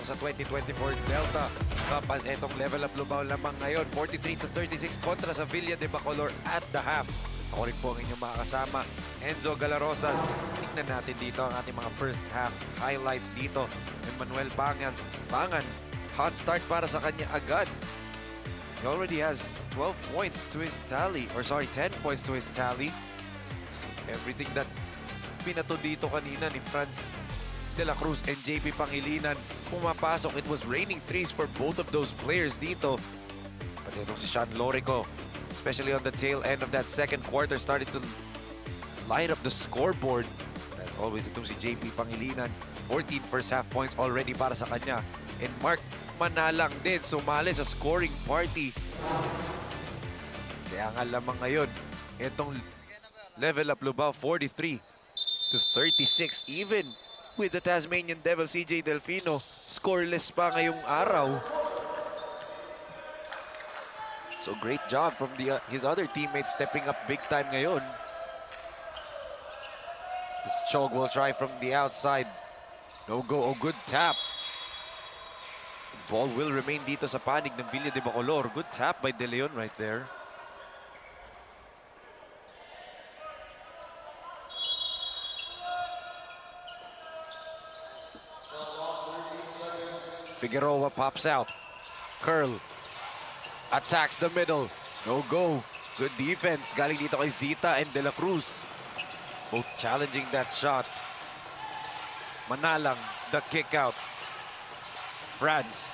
sa 2024 Delta Cup as etong level up Lubao lamang ngayon. 43-36 kontra sa Villa de Bacolor at the half. Ako rin po ang inyong makakasama, Enzo Galarosas. Tingnan natin dito ang ating mga first half highlights dito. Emmanuel Pangan, hot start para sa kanya agad. He already has 12 points to his tally, or sorry, 10 points to his tally. Everything that pinato dito kanina ni Franz de la Cruz and JP Pangilinan pumapasok. It was raining threes for both of those players dito. Pati itong si Sean Lorico, especially on the tail end of that second quarter, started to light up the scoreboard. As always, itong si JP Pangilinan, 14 first half points already para sa kanya. And Mark Manalang din sumali sa scoring party. Kaya nga lamang ngayon, itong level up Lubao 43-36. Even with the Tasmanian Devil, CJ Delfino, scoreless pa ngayong araw. So great job from his other teammates stepping up big time ngayon. This Chog will try from the outside. No go, oh good tap. The ball will remain dito sa panig ng Villa de Bacolor. Good tap by De Leon right there. Figueroa pops out. Curl. Attacks the middle. No go. Good defense. Galing dito kay Zita and De La Cruz. Both challenging that shot. Manalang, the kick out. Franz.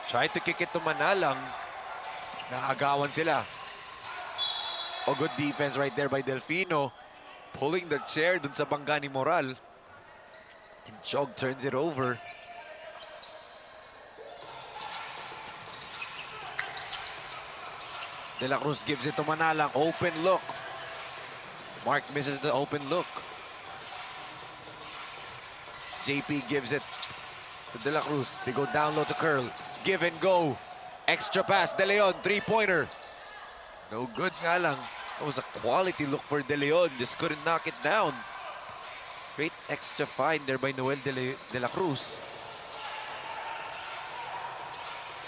Tried to kick it to Manalang. Naagawan sila. Oh, good defense right there by Delfino. Pulling the chair dun sa bangga ni Moral. And Chog turns it over. De La Cruz gives it to Manalang. Open look. Mark misses the open look. JP gives it to De La Cruz. They go down low to Curl. Give and go. Extra pass. De Leon, three-pointer. No good nga lang. That was a quality look for De Leon. Just couldn't knock it down. Great extra find there by Noel de la Cruz.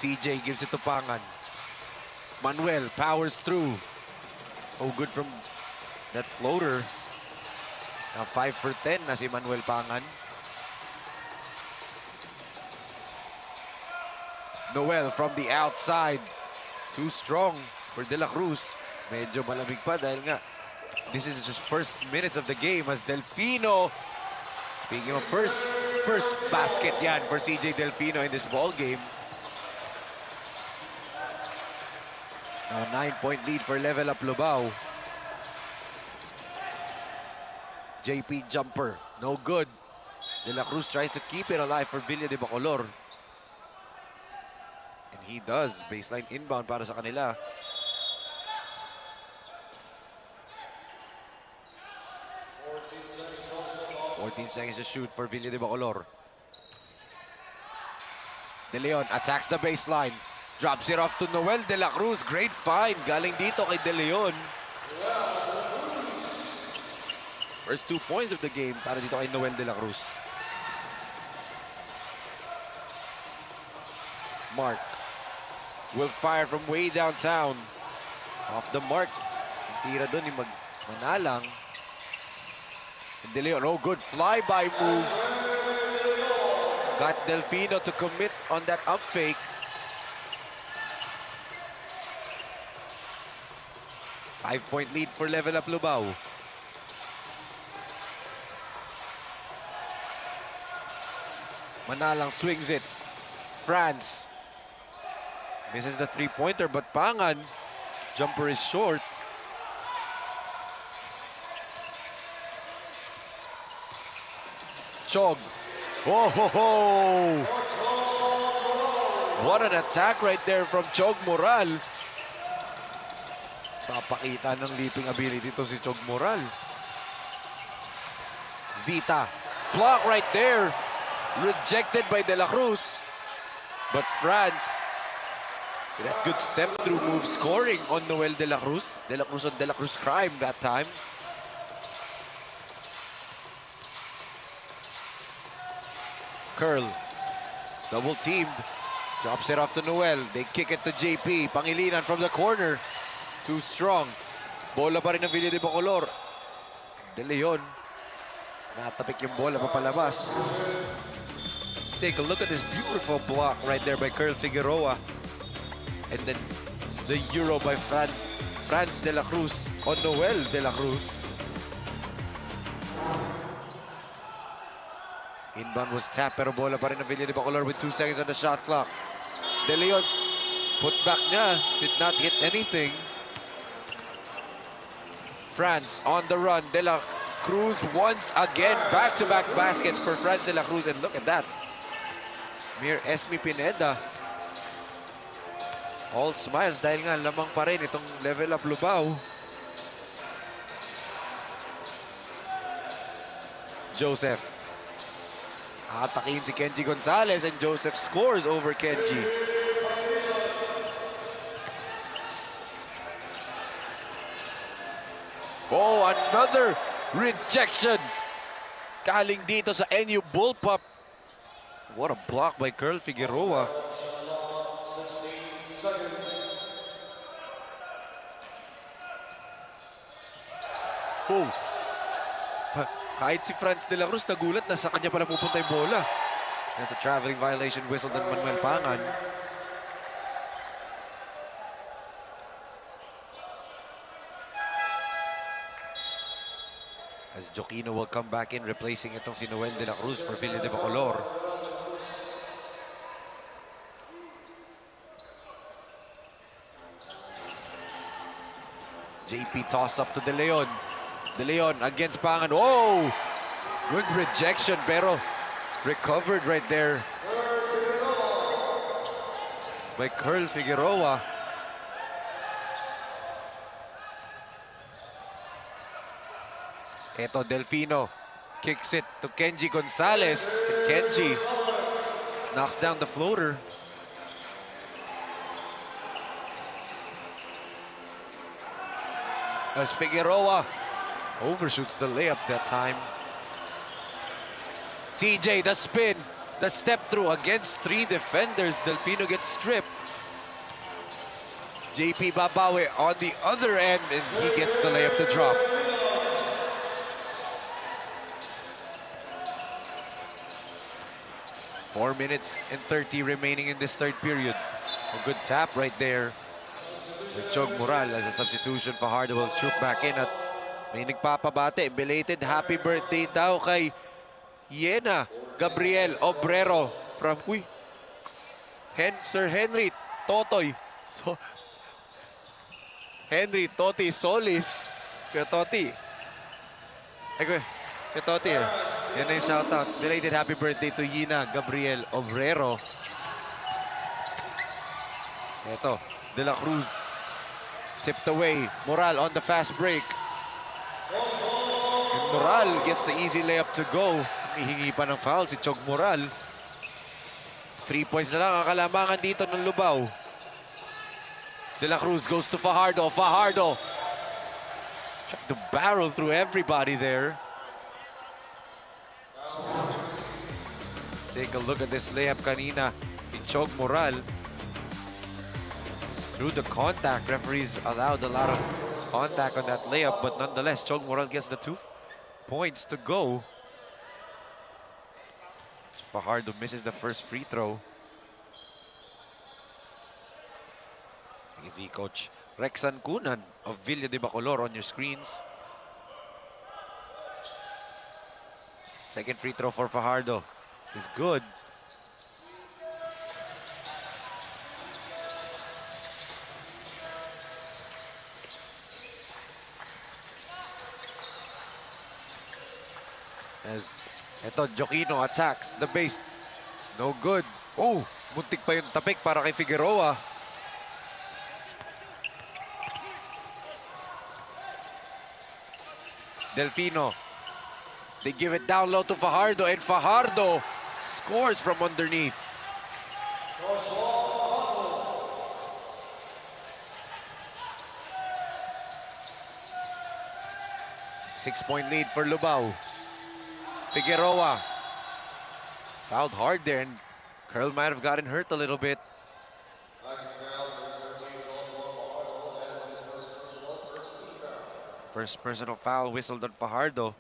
CJ gives it to Pangan. Manuel powers through. Oh, good from that floater. Now 5 for 10 na si Manuel Pangan. Noel from the outside. Too strong for De La Cruz. Medyo malamig pa dahil nga this is just first minutes of the game as Delfino, speaking of first basket yan for CJ Delfino in this ball game. Now 9-point lead for level up Lubao. JP jumper, no good. De La Cruz tries to keep it alive for Villa de Bacolor. And he does. Baseline inbound para sa kanila. 14 seconds to shoot for Villa de Bacolor. De Leon attacks the baseline. Drops it off to Noel de la Cruz. Great find. Galing dito kay De Leon. First 2 points of the game para dito kay Noel de la Cruz. Mark will fire from way downtown. Off the mark. Tira doon ni Manalang. And De Leon, oh, good flyby move. Got Delfino to commit on that up fake. 5-point lead for level up Lubao. Manalang swings it. Franz misses the three-pointer, but Pangan, jumper is short. Chog. Oh, ho, ho. What an attack right there from Chog Moral. Papakita ng leaping ability to si Chog Moral. Zita. Block right there. Rejected by De La Cruz. But Franz, with that good step-through move, scoring on Noel De La Cruz. De La Cruz on De La Cruz crime that time. Curl. Double teamed. Drops it off to Noel. They kick it to JP. Pangilinan from the corner. Too strong. Bola pa rin ng Villa de Bacolor. De Leon. Natapik yung bola papalabas. Take a look at this beautiful block right there by Curl Figueroa. And then the Euro by Franz de la Cruz on Noel de la Cruz. Inbound was tapped pero bola pa rin ng Villa de Bacolor with 2 seconds on the shot clock. De Leon, put back niya, did not hit anything. Franz on the run. De la Cruz once again. Back-to-back baskets for Franz de la Cruz. And look at that. Mere Esme Pineda. All smiles dahil nga lamang pa rin itong level up LUBAO. Joseph. Atakin si Kenji Gonzalez and Joseph scores over Kenji. Oh, another rejection. Galing dito sa NU Bullpup. What a block by Curl Figueroa. Oh. Kahit si Franz de la Cruz nagulat na sa kanya pala pupunta yung bola. There's a traveling violation whistle ng Manuel Pangan. As Joquino will come back in, replacing itong si Noel de la Cruz for Villa de Bacolor. JP toss up to De Leon. De Leon against Pangan. Oh! Good rejection, pero recovered right there by Curl Figueroa. Eto, Delfino kicks it to Kenji Gonzalez. And Kenji knocks down the floater. As Figueroa overshoots the layup that time. CJ, the spin, the step through against 3 defenders. Delfino gets stripped. JP Babawe on the other end, and he gets the layup to drop. Four minutes and 30 remaining in this third period. A good tap right there with Chog Moral as a substitution. Fajardo will troop back in at may nagpapabate. Belated happy birthday daw kay Yena Gabriel Obrero from Sir Henry Totoy. So, Henry Toti Solis. Kuya Toti. Kuya Toti eh. Yan na yung shoutout. Belated happy birthday to Yena Gabriel Obrero. Ito, De La Cruz. Tipped away. Moral on the fast break. And Moral gets the easy layup to go. Hihingi pa ng foul si Chog Moral. 3 points na lang ang kalamangan dito ng LUBAO. De La Cruz goes to Fajardo. Fajardo tried to barrel through everybody there. Let's take a look at this layup kanina ni Chog Moral. Through the contact, referees allowed a lot of contact on that layup, but nonetheless, Chog Moral gets the 2 points to go. Fajardo misses the first free throw. You can see Coach Rexan Cunan of Villa de Bacolor on your screens. Second free throw for Fajardo is good. As eto, Joquino attacks the base. No good. Oh, muntik pa yung tapik para kay Figueroa. Delfino. They give it down low to Fajardo, and Fajardo scores from underneath. Six-point lead for LUBAO. Figueroa Fouled hard there, and Curl might have gotten hurt a little bit. First personal foul whistled on Fajardo.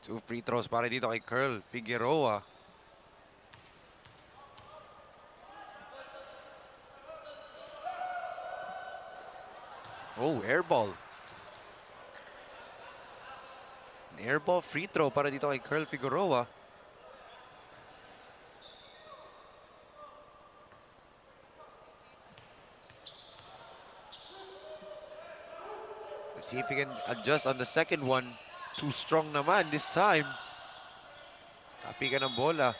Two free throws para dito kay Curl Figueroa. Oh, air ball. An air ball free throw para dito kay Curl Figueroa. Let's see if he can adjust on the second one. Too strong naman this time. Tapikan ng bola.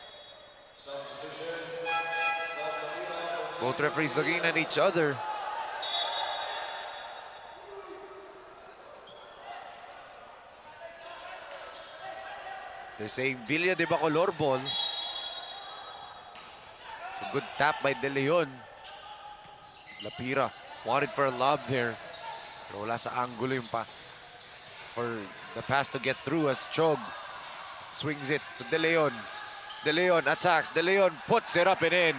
Both referees looking at each other. They're saying Villa de Bacolor ball. It's a good tap by De Leon. It's Lapira. Wanted for a lob there. Pero wala sa angulo yung for the pass to get through as Chog swings it to De Leon. De Leon attacks. De Leon puts it up and in.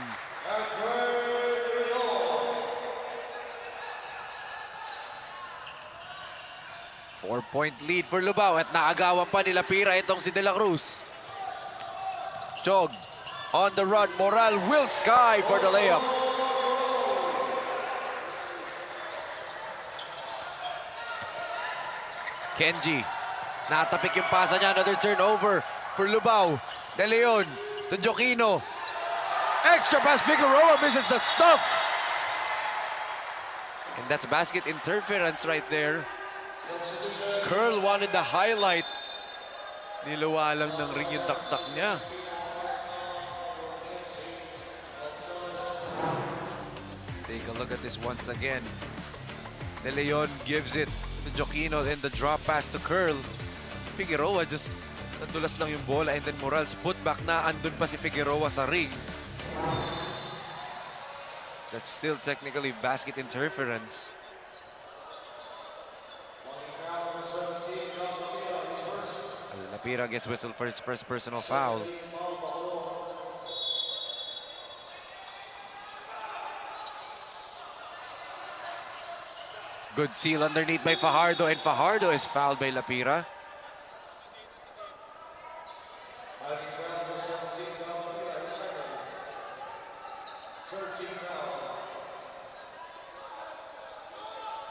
Four-point lead for Lubao at naagawan pa ni Lapira itong si De La Cruz. Chog on the run. Moral will sky for the layup. Kenji, natapik yung pasa niya. Another turnover for Lubao. De Leon to Joquino. Extra pass, Figueroa misses the stuff. And that's basket interference right there. Curl wanted the highlight. Niluwa lang ng ring yung taktak niya. Let's take a look at this once again. De Leon gives it to Joquino and the drop pass to Curl. Figueroa just nadulas lang yung bola, and then Moral's putback na andun pa si Figueroa sa ring. That's still technically basket interference. Lapira gets whistled for his first personal foul. Good seal underneath by Fajardo, and Fajardo is fouled by Lapira.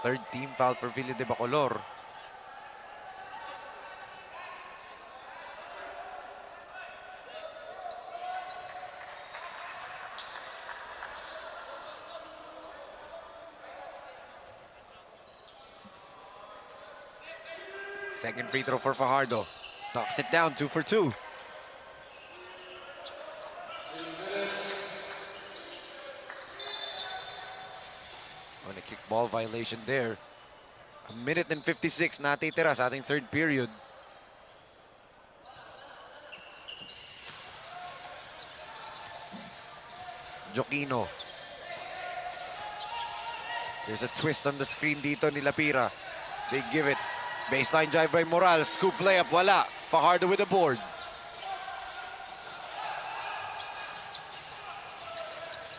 Third team foul for Villa de Bacolor. Second free throw for Fajardo. Knocks it down, 2 for 2. On a kickball violation there. 1 minute and 56 natitira sa ating third period. Joquino. There's a twist on the screen dito ni Lapira. They give it. Baseline drive by Moral. Scoop layup, wala. Fajardo with the board.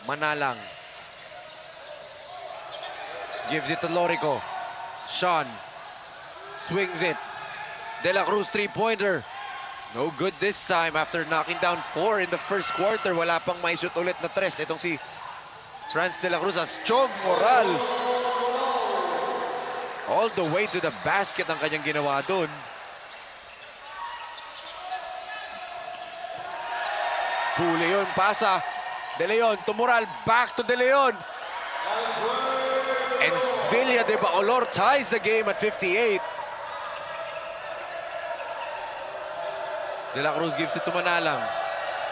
Manalang. Gives it to Lorico. Sean swings it. De La Cruz three-pointer. No good this time after knocking down 4 in the first quarter. Wala pang may shoot ulit na 3. Itong si Franz De La Cruz as Chog Moral. All the way to the basket ang kanyang ginawa dun. Huli yun, pasa. De Leon to Moral, back to De Leon. And Villa de Bacolor ties the game at 58. De La Cruz gives it to Manalang.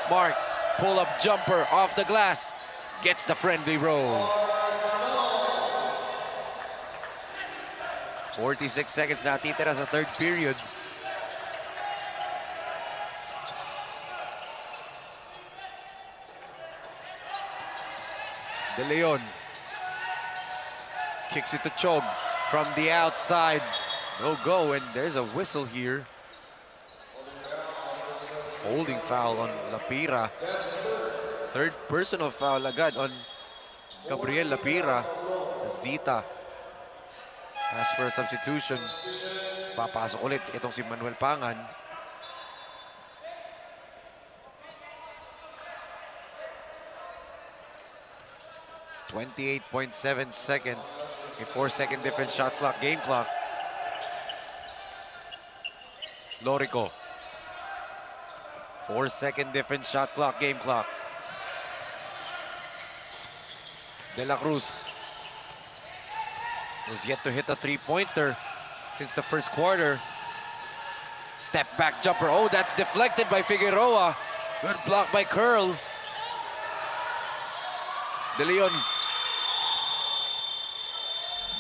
Mark, pull-up jumper off the glass. Gets the friendly roll. 46 seconds natitira sa third period. De Leon kicks it to Chog. from the outside. No go, and there's a whistle here. Holding foul on Lapira. Third personal foul agad on Gabriel Lapira. Zita asks for a substitution. Papasok ulit itong si Manuel Pangan. .7 seconds. A 4-second difference shot clock, game clock. Lorico. 4-second difference shot clock, game clock. De La Cruz was yet to hit a three-pointer since the first quarter. Step back jumper. Oh, that's deflected by Figueroa. Good block by Curl. De Leon.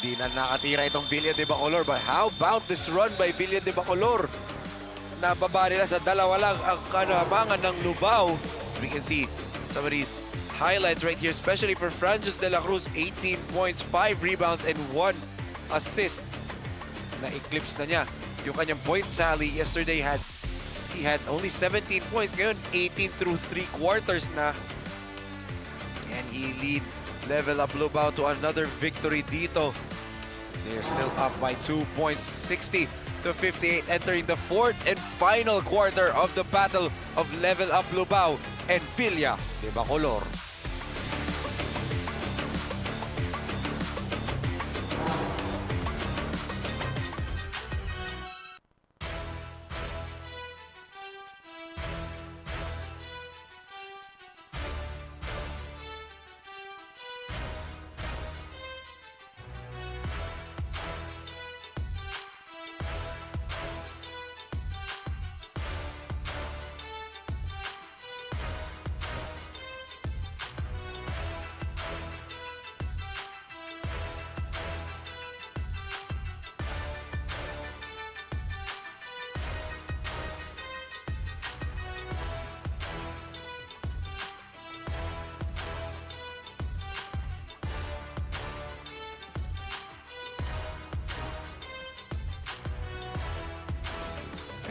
Di na nakatira itong Villa de Bacolor. But how about this run by Villa de Bacolor? Nababa nila sa dalawa lang ang kanamangan ng LUBAO. We can see some of these highlights right here, especially for Francis de la Cruz. 18 points, 5 rebounds, and 1 assist. Na-eclipse na niya yung kanyang point tally. Yesterday, he had only 17 points. Ngayon, 18 through 3 quarters na. And he level up LUBAO to another victory dito. They're still up by 2 points, 60 to 58, entering the fourth and final quarter of the battle of level up LUBAO and Villa de Bacolor.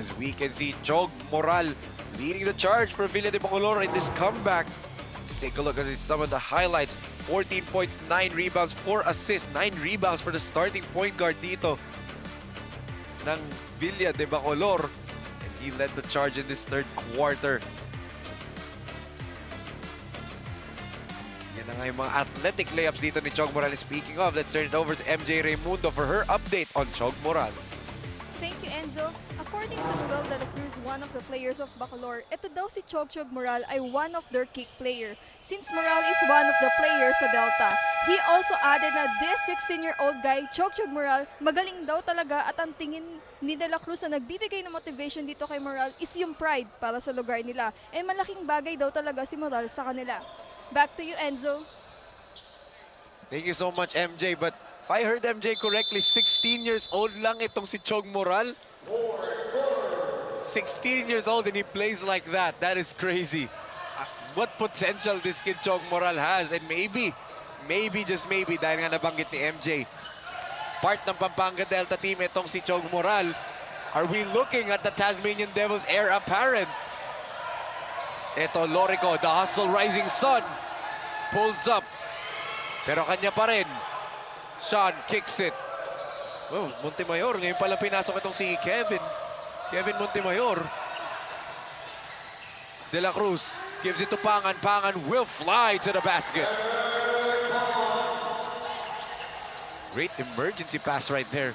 As we can see, Chog Moral leading the charge for Villa de Bacolor in this comeback. Let's take a look at some of the highlights. 14 points, 9 rebounds, 4 assists, 9 rebounds for the starting point guard dito ng Villa de Bacolor. And he led the charge in this third quarter. Yan na nga yung mga athletic layups dito ni Chog Moral. Speaking of, let's turn it over to MJ Raimundo for her update on Chog Moral. Thank you, Enzo. According to Noel de la Cruz, one of the players of Bacolor, ito daw si Chog Moral ay one of their kick player. Since Moral is one of the players sa Delta, he also added na this 16-year-old guy, Chog Moral, magaling daw talaga at ang tingin ni de la Cruz na nagbibigay ng motivation dito kay Moral is yung pride para sa lugar nila. And malaking bagay daw talaga si Moral sa kanila. Back to you, Enzo. Thank you so much, MJ. But if I heard MJ correctly, 16 years old lang itong si Chog Moral. 16 years old and he plays like that. That is crazy. What potential this kid Chog Moral has. And maybe, just maybe, dahil nga nabanggit ni MJ, part ng Pampanga Delta team itong si Chog Moral. Are we looking at the Tasmanian Devils heir apparent? Ito, Lorico, the hustle rising sun. Pulls up. Pero kanya pa rin. Sean kicks it. Oh, Montemayor. Ngayon pala pinasok itong si Kevin Montemayor. De La Cruz gives it to Pangan. Pangan will fly to the basket. Great emergency pass right there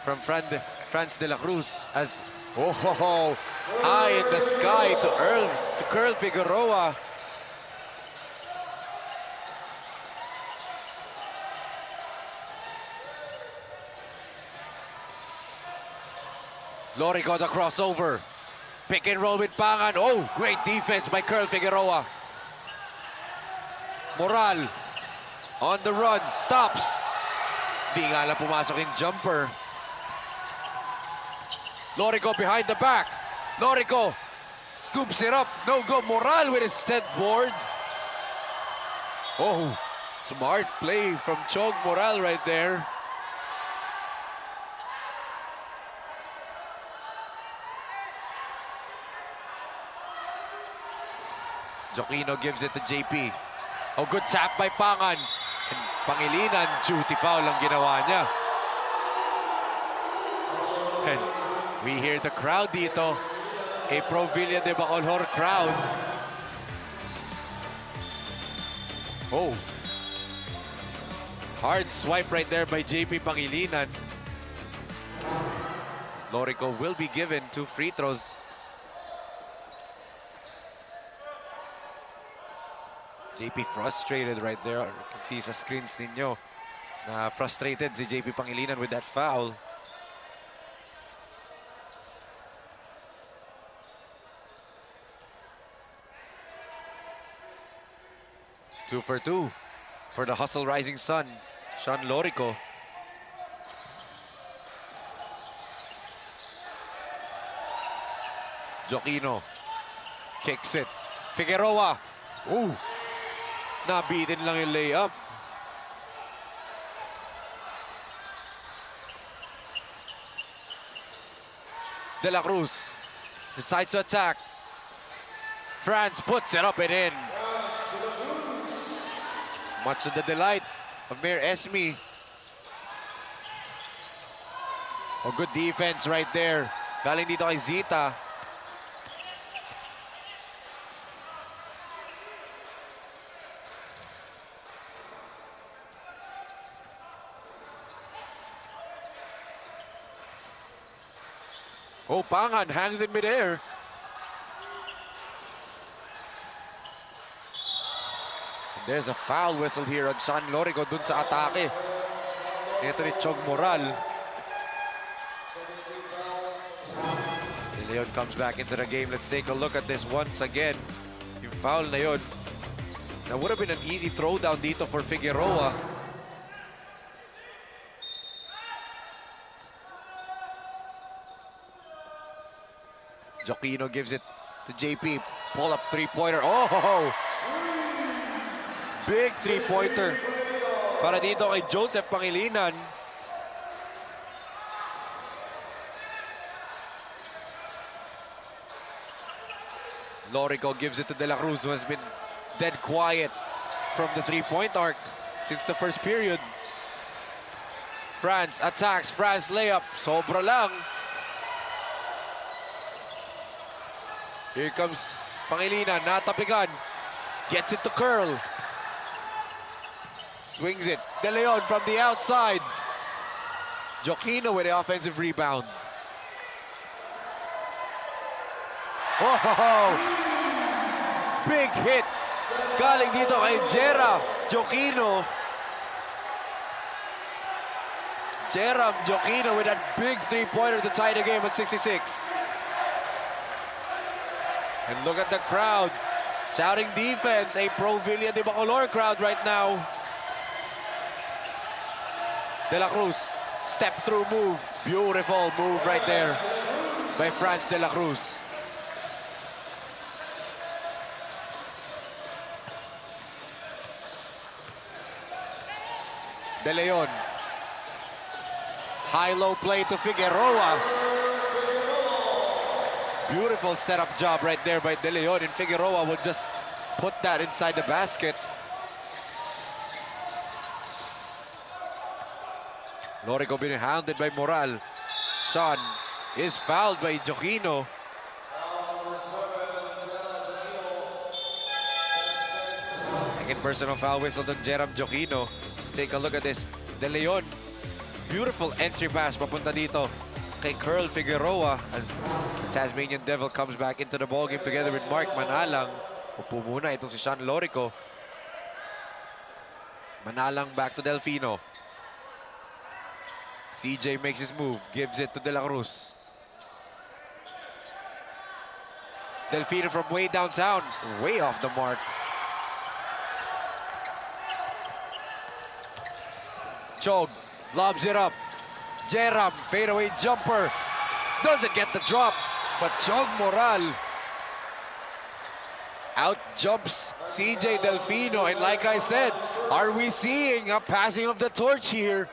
from Franz De La Cruz as high in the sky to Curl Figueroa. Lorico, the crossover. Pick and roll with Pangan. Oh, great defense by Curl Figueroa. Moral on the run, stops. Di nga lang pumasok yung jumper. Lorico behind the back. Lorico scoops it up. No go. Moral with his set board. Oh, smart play from Chog Moral right there. Joquino gives it to JP. Oh, good tap by Pangan. And Pangilinan, duty foul ang ginawa niya. And we hear the crowd dito. A Pro Villa de Bacolor crowd. Oh. Hard swipe right there by JP Pangilinan. Lorico will be given 2 free throws. JP frustrated right there. You can see sa screens ninyo na frustrated si JP Pangilinan with that foul. Two for two for the hustle rising sun, Sean Lorico. Joquino kicks it. Figueroa. Ooh. Nabitin lang yung layup. De La Cruz decides to attack. France puts it up and in. Much to the delight of Mayor Esme. Oh, good defense right there. Galing dito kay Zita. Oh, Pangan hangs in midair. And there's a foul whistle here on Sean Lorico dun sa atake. Ito ni Chog Moral. De Leon comes back into the game. Let's take a look at this once again. Yung foul na yun. That would have been an easy throwdown dito for Figueroa. Joquino gives it to JP. Pull up three-pointer. Oh! Big three-pointer para dito kay Joseph Pangilinan. Lorico gives it to De La Cruz, who has been dead quiet from the three-point arc since the first period. France attacks. France layup. Sobra lang. Here comes Pangilinan, natapikan. Gets it to curl. Swings it. De Leon from the outside. Joquino with the offensive rebound. Oh! Big hit. Galing dito kay Jera Joquino. Jeram Joquino with that big three-pointer to tie the game at 66. And look at the crowd, shouting defense, a Pro Villa de Bacolor crowd right now. De La Cruz, step-through move. Beautiful move right there by France De La Cruz. De Leon. High-low play to Figueroa. Beautiful setup job right there by De Leon, and Figueroa will just put that inside the basket. Lorico being hounded by Moral. Sean is fouled by Joquino. Second personal foul whistle on Jeram Joquino. Let's take a look at this. De Leon, beautiful entry pass papunta dito kay Curl Figueroa as the Tasmanian Devil comes back into the ballgame together with Mark Manalang. Upo muna itong si Sean Lorico. Manalang back to Delfino. CJ makes his move, gives it to De La Cruz. Delfino from way downtown, way off the mark. Chog lobs it up. Jeram, fadeaway jumper. Doesn't get the drop, but Chog Moral out jumps CJ Delfino. And like I said, are we seeing a passing of the torch here?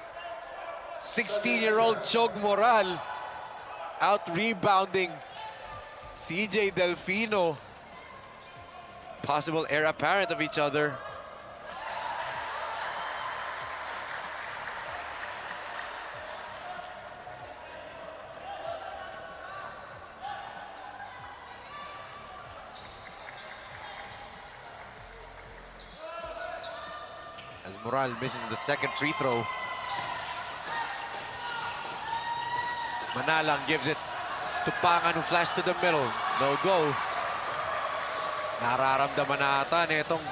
16-year-old Chog Moral out rebounding CJ Delfino. possible heir apparent of each other. As Moral misses the second free throw. Manalang gives it to Pangan, who flashed to the middle. No go. Nararamdaman na ata nitong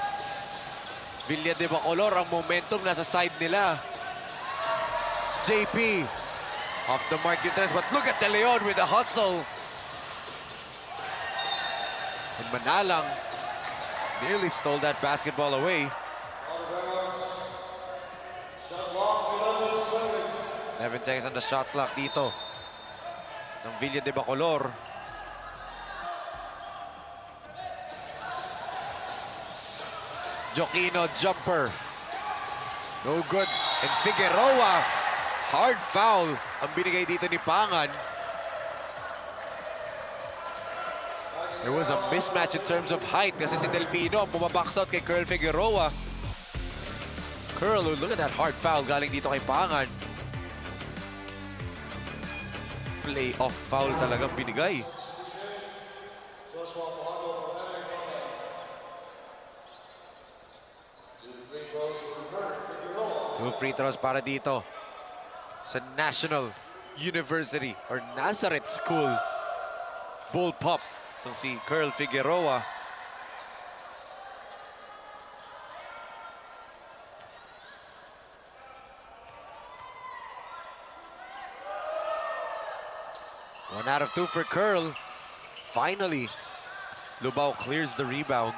Villa de Bacolor ang momentum nasa side nila. JP off the mark yung tres, but look at De Leon with the hustle. And Manalang nearly stole that basketball away. 11 seconds on the shot clock dito ng Villa de Bacolor. Joquino jumper. No good. And Figueroa, hard foul ang binigay dito ni Pangan. There was a mismatch in terms of height kasi si Delfino ang bumabox out kay Curl Figueroa. Curl, look at that hard foul galing dito kay Pangan. Play-off foul talagang binigay. Two free throws para dito sa National University or Nazareth School. Bull pop ng si Curl Figueroa. One out of two for Curl. Finally, LUBAO clears the rebound.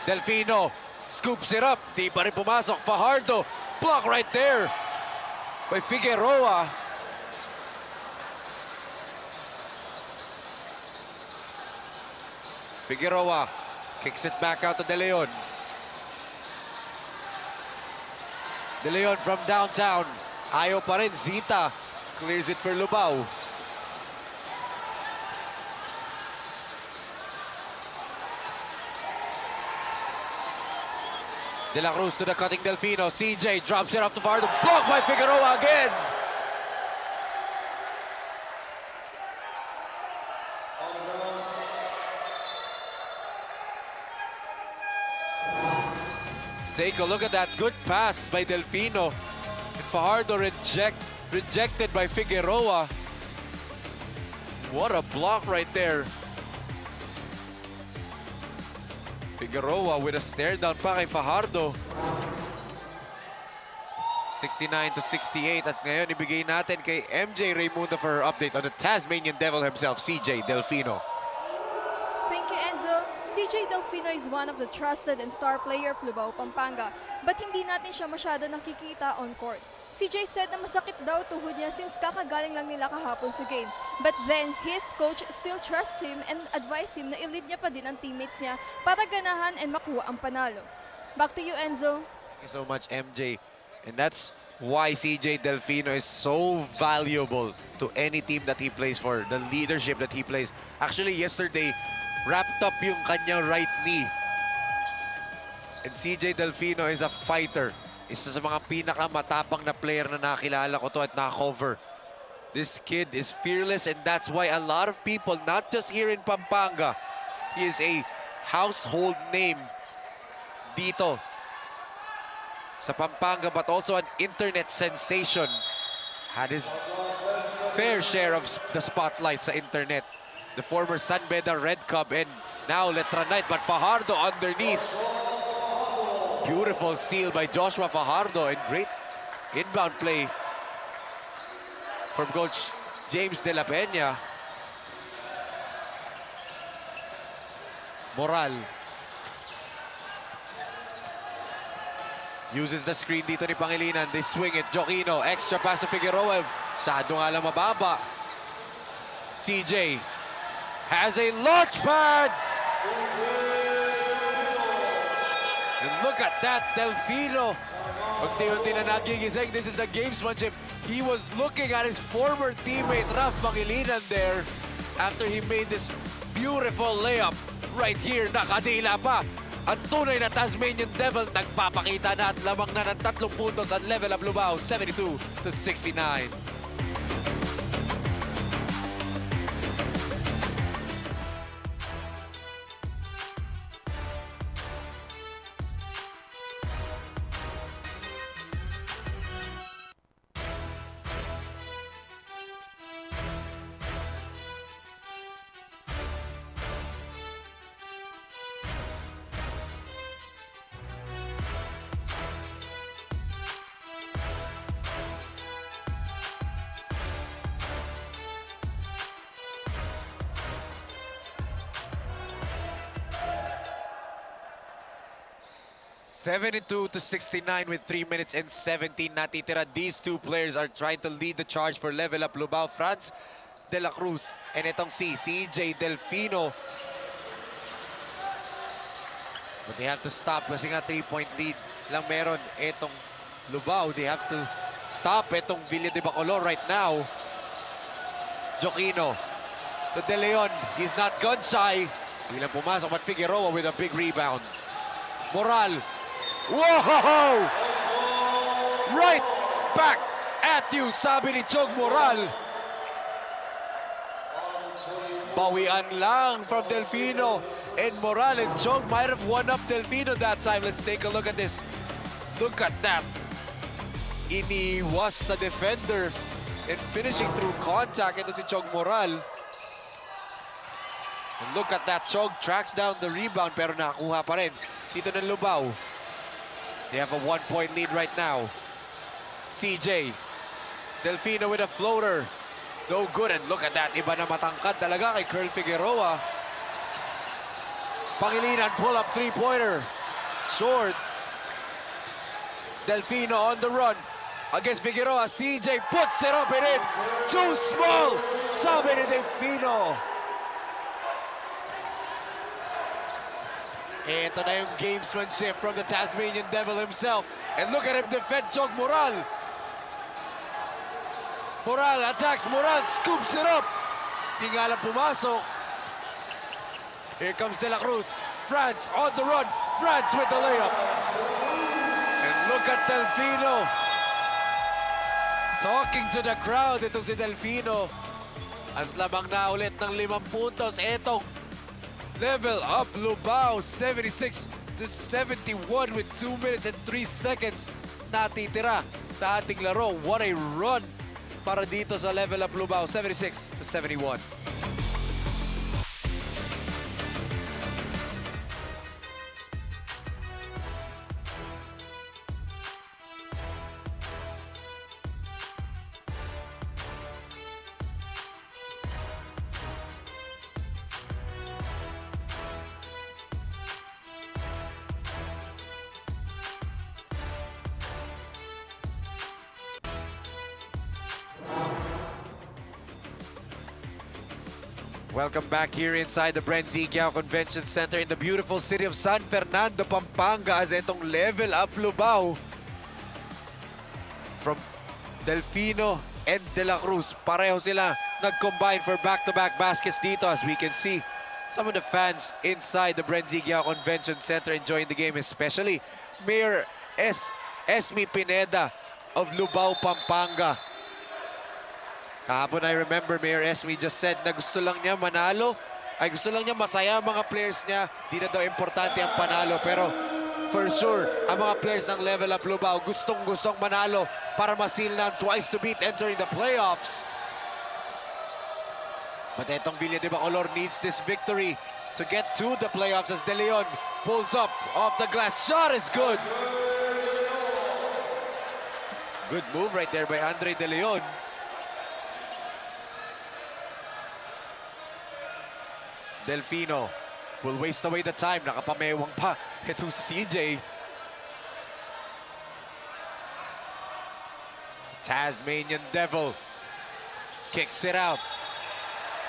Delfino scoops it up. Di pa rin pumasok. Fajardo, block right there by Figueroa. Figueroa kicks it back out to De Leon. De Leon from downtown. Ayaw pa rin. Zita clears it for LUBAO. De La Cruz to the cutting Delfino. CJ drops it off to Fajardo. Blocked by Figueroa again. Take a look at that good pass by Delfino. And Fajardo rejected by Figueroa. What a block right there. Figueroa with a stare down pa kay Fajardo. 69-68. At ngayon ibigay natin kay MJ Raimundo for her update on the Tasmanian Devil himself, CJ Delfino. Thank you, Enzo. CJ Delfino is one of the trusted and star player of LUBAO Pampanga, but hindi natin siya masyado nakikita on court. CJ said na masakit daw tuhod niya since kakagaling lang nila kahapon sa game. But then, his coach still trusts him and advised him na i-lead niya pa din ang teammates niya para ganahan and makuha ang panalo. Back to you, Enzo. Thank you so much, MJ. And that's why CJ Delfino is so valuable to any team that he plays for, the leadership that he plays. Actually, yesterday, wrapped up yung kanyang right knee. And CJ Delfino is a fighter. Isa sa mga pinakamatapang na player na nakilala ko to at na-cover. This kid is fearless and that's why a lot of people, not just here in Pampanga, he is a household name dito sa Pampanga, but also an internet sensation. Had his fair share of the spotlight sa internet. The former San Beda Red Cub and now Letra Knight, but Fajardo underneath. Beautiful seal by Joshua Fajardo and great inbound play from Coach James De La Peña. Moral uses the screen dito ni Pangilinan. They swing it. Joquino, extra pass to Figueroa. Sado nga lang mababa. CJ has a launch pad. And look at that, Delfino. Unti-unti na nagigising. This is the gamesmanship He was looking at his former teammate Raf Pangilinan there after he made this beautiful layup right here. Nakadila pa. Ang tunay na Tasmanian Devil nagpapakita na at lamang na ng 3 puntos at level up Lubao 72-69. (72-69) with 3 minutes and 17 natitira. These two players are trying to lead the charge for level up Lubao. Franz de la Cruz and itong si CJ Delfino. But they have to stop kasi nga 3-point lead lang meron itong Lubao. They have to stop itong Villa de Bacolor right now. Joquino to De Leon. He's not gun shy. Bilang pumasok but Figueroa with a big rebound. Moral. Whoa! Right back at you, sabi ni Chog Moral. Bawian lang from Delfino and Moral, and Chog might have won up Delfino that time. Let's take a look at this. Look at that. Iniwas sa defender and finishing through contact. Ito si Chog Moral. And look at that. Chog tracks down the rebound pero nakakuha pa rin dito ng Lubao. They have a 1-point lead right now. CJ Delfino with a floater. No good, and look at that. Iba na matangkad talaga kay Curl Figueroa. Pangilinan pull-up three-pointer. Short. Delfino on the run against Figueroa. CJ puts it up and in. Too small, sabi ni Delfino. Ito na yung gamesmanship from the Tasmanian Devil himself. And look at him defend Chog Moral. Moral attacks, Moral scoops it up. Di nga lang pumasok. Here comes De La Cruz. Franz on the run. Franz with the layup. And look at Delfino. Talking to the crowd. Ito si Delfino. As lamang na ulit ng 5 puntos. Etong level up Lubao 76-71 with 2 minutes and 3 seconds natitira sa ating laro. What a run para dito sa level up Lubao 76-71. Welcome back here inside the BREN GUIAO Convention Center in the beautiful city of San Fernando, Pampanga, as itong level up Lubao from Delfino and De La Cruz. Pareho sila nag-combine for back-to-back baskets dito, as we can see some of the fans inside the BREN GUIAO Convention Center enjoying the game, especially Mayor Esme Pineda of Lubao, Pampanga. Kahapon, I remember Mayor Esme just said na gusto lang niya manalo, ay gusto lang niya masaya ang mga players niya. Di na daw importante ang panalo, pero for sure, ang mga players ng level up Lubao gustong-gustong manalo para masil na twice to beat entering the playoffs. But etong Villa de Bacolor needs this victory to get to the playoffs as De Leon pulls up off the glass. Shot is good. Good move right there by Andre De Leon. Delfino will waste away the time. Nakapamewang pa ito si CJ. Tasmanian Devil kicks it out.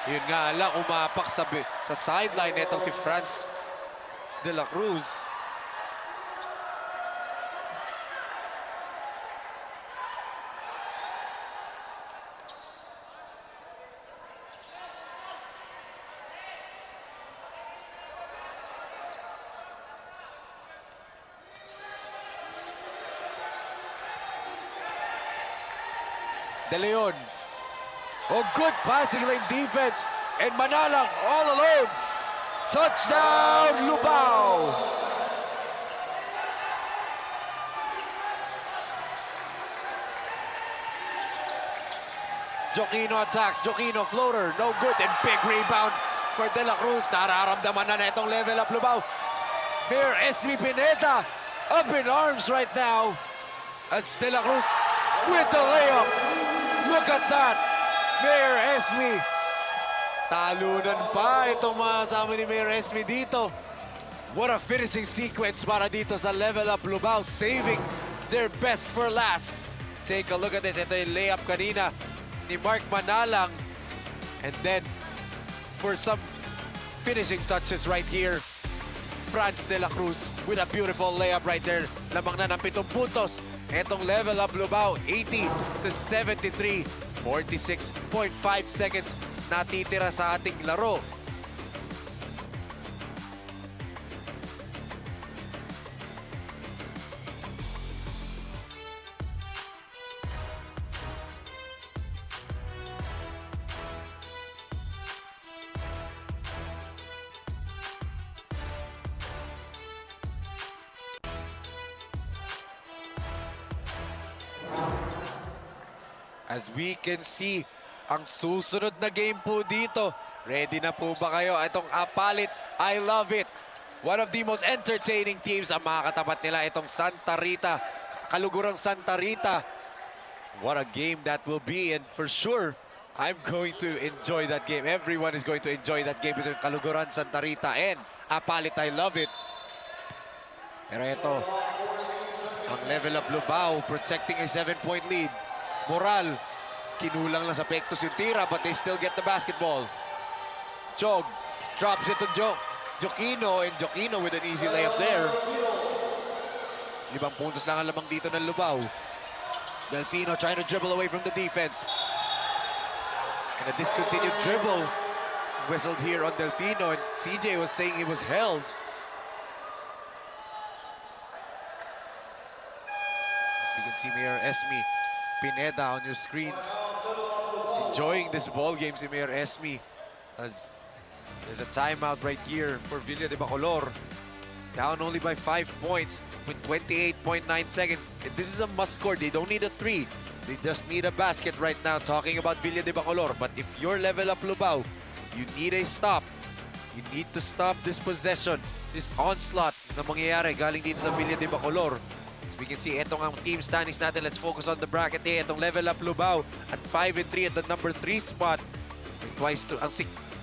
Yun nga lang, umapak sa sideline itong si Franz de la Cruz. De Leon. Oh, good passing lane defense. And Manalang all alone. Touchdown, LUBAO. Joquino attacks. Joquino floater. No good. And big rebound for De La Cruz. Nararamdaman na itong level up LUBAO. Mayor Esme Pineda up in arms right now. As De La Cruz with the layup. Look at that. Mayor Esme. Talunan pa itong mga kasama ni Mayor Esme dito. What a finishing sequence para dito sa level up LUBAO. Saving their best for last. Take a look at this. Ito yung layup kanina ni Mark Manalang. And then, for some finishing touches right here, Franz De La Cruz with a beautiful layup right there. Lamang na ng 7 puntos. Etong level up LUBAO, 80-73. 46.5 seconds natitira sa ating laro. As we can see, ang susunod na game po dito. Ready na po ba kayo? Itong Apalit, I love it. One of the most entertaining teams ang makakatapat nila. Itong Santa Rita, Kalugurang Santa Rita. What a game that will be. And for sure, I'm going to enjoy that game. Everyone is going to enjoy that game between Kalugurang Santa Rita and Apalit, I love it. Pero ito, ang level up LUBAO protecting a 7-point lead. Moral, kinulang lang sa pektos yung tira, but they still get the basketball. Chog drops it to Joquino, and Joquino with an easy layup there. 5 puntos lang ang lamang dito ng LUBAO. Delfino trying to dribble away from the defense. And a discontinued dribble whistled here on Delfino, and CJ was saying he was held. As we can see Mayor Esme Pineda on your screens. Enjoying this ball game si Mayor Esme. As there's a timeout right here for Villa de Bacolor. Down only by 5 points with 28.9 seconds. This is a must score. They don't need a 3. They just need a basket right now, talking about Villa de Bacolor. But if you're level up LUBAO, you need a stop. You need to stop this possession, this onslaught na mangyayari galing dito sa Villa de Bacolor. We can see etong ang team standings natin. Let's focus on the bracket A. Etong level up LUBAO at 5-3 at the number 3 spot. Ang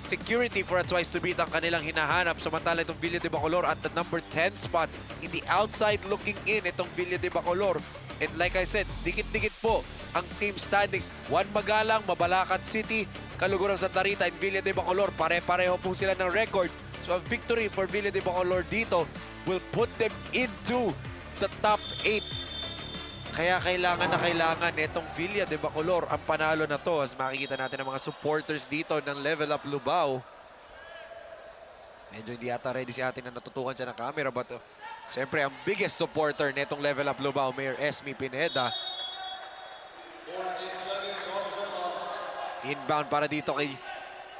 security for a twice to beat ang kanilang hinahanap. Samantala itong Villa de Bacolor at the number 10 spot. In the outside looking in itong Villa de Bacolor. And like I said, dikit-dikit po ang team standings. Juan Magalang, Mabalacat City, Kalugurang Santa Rita and Villa de Bacolor. Pare-pareho po sila ng record. So a victory for Villa de Bacolor dito will put them into the top 8. Kaya kailangan itong Villa de Bacolor ang panalo na to. As makikita natin ang mga supporters dito ng level up LUBAO. Medyo hindi ata ready si atin na natutukan siya ng camera. But siyempre ang biggest supporter nitong level up LUBAO, Mayor Esme Pineda. Inbound para dito kay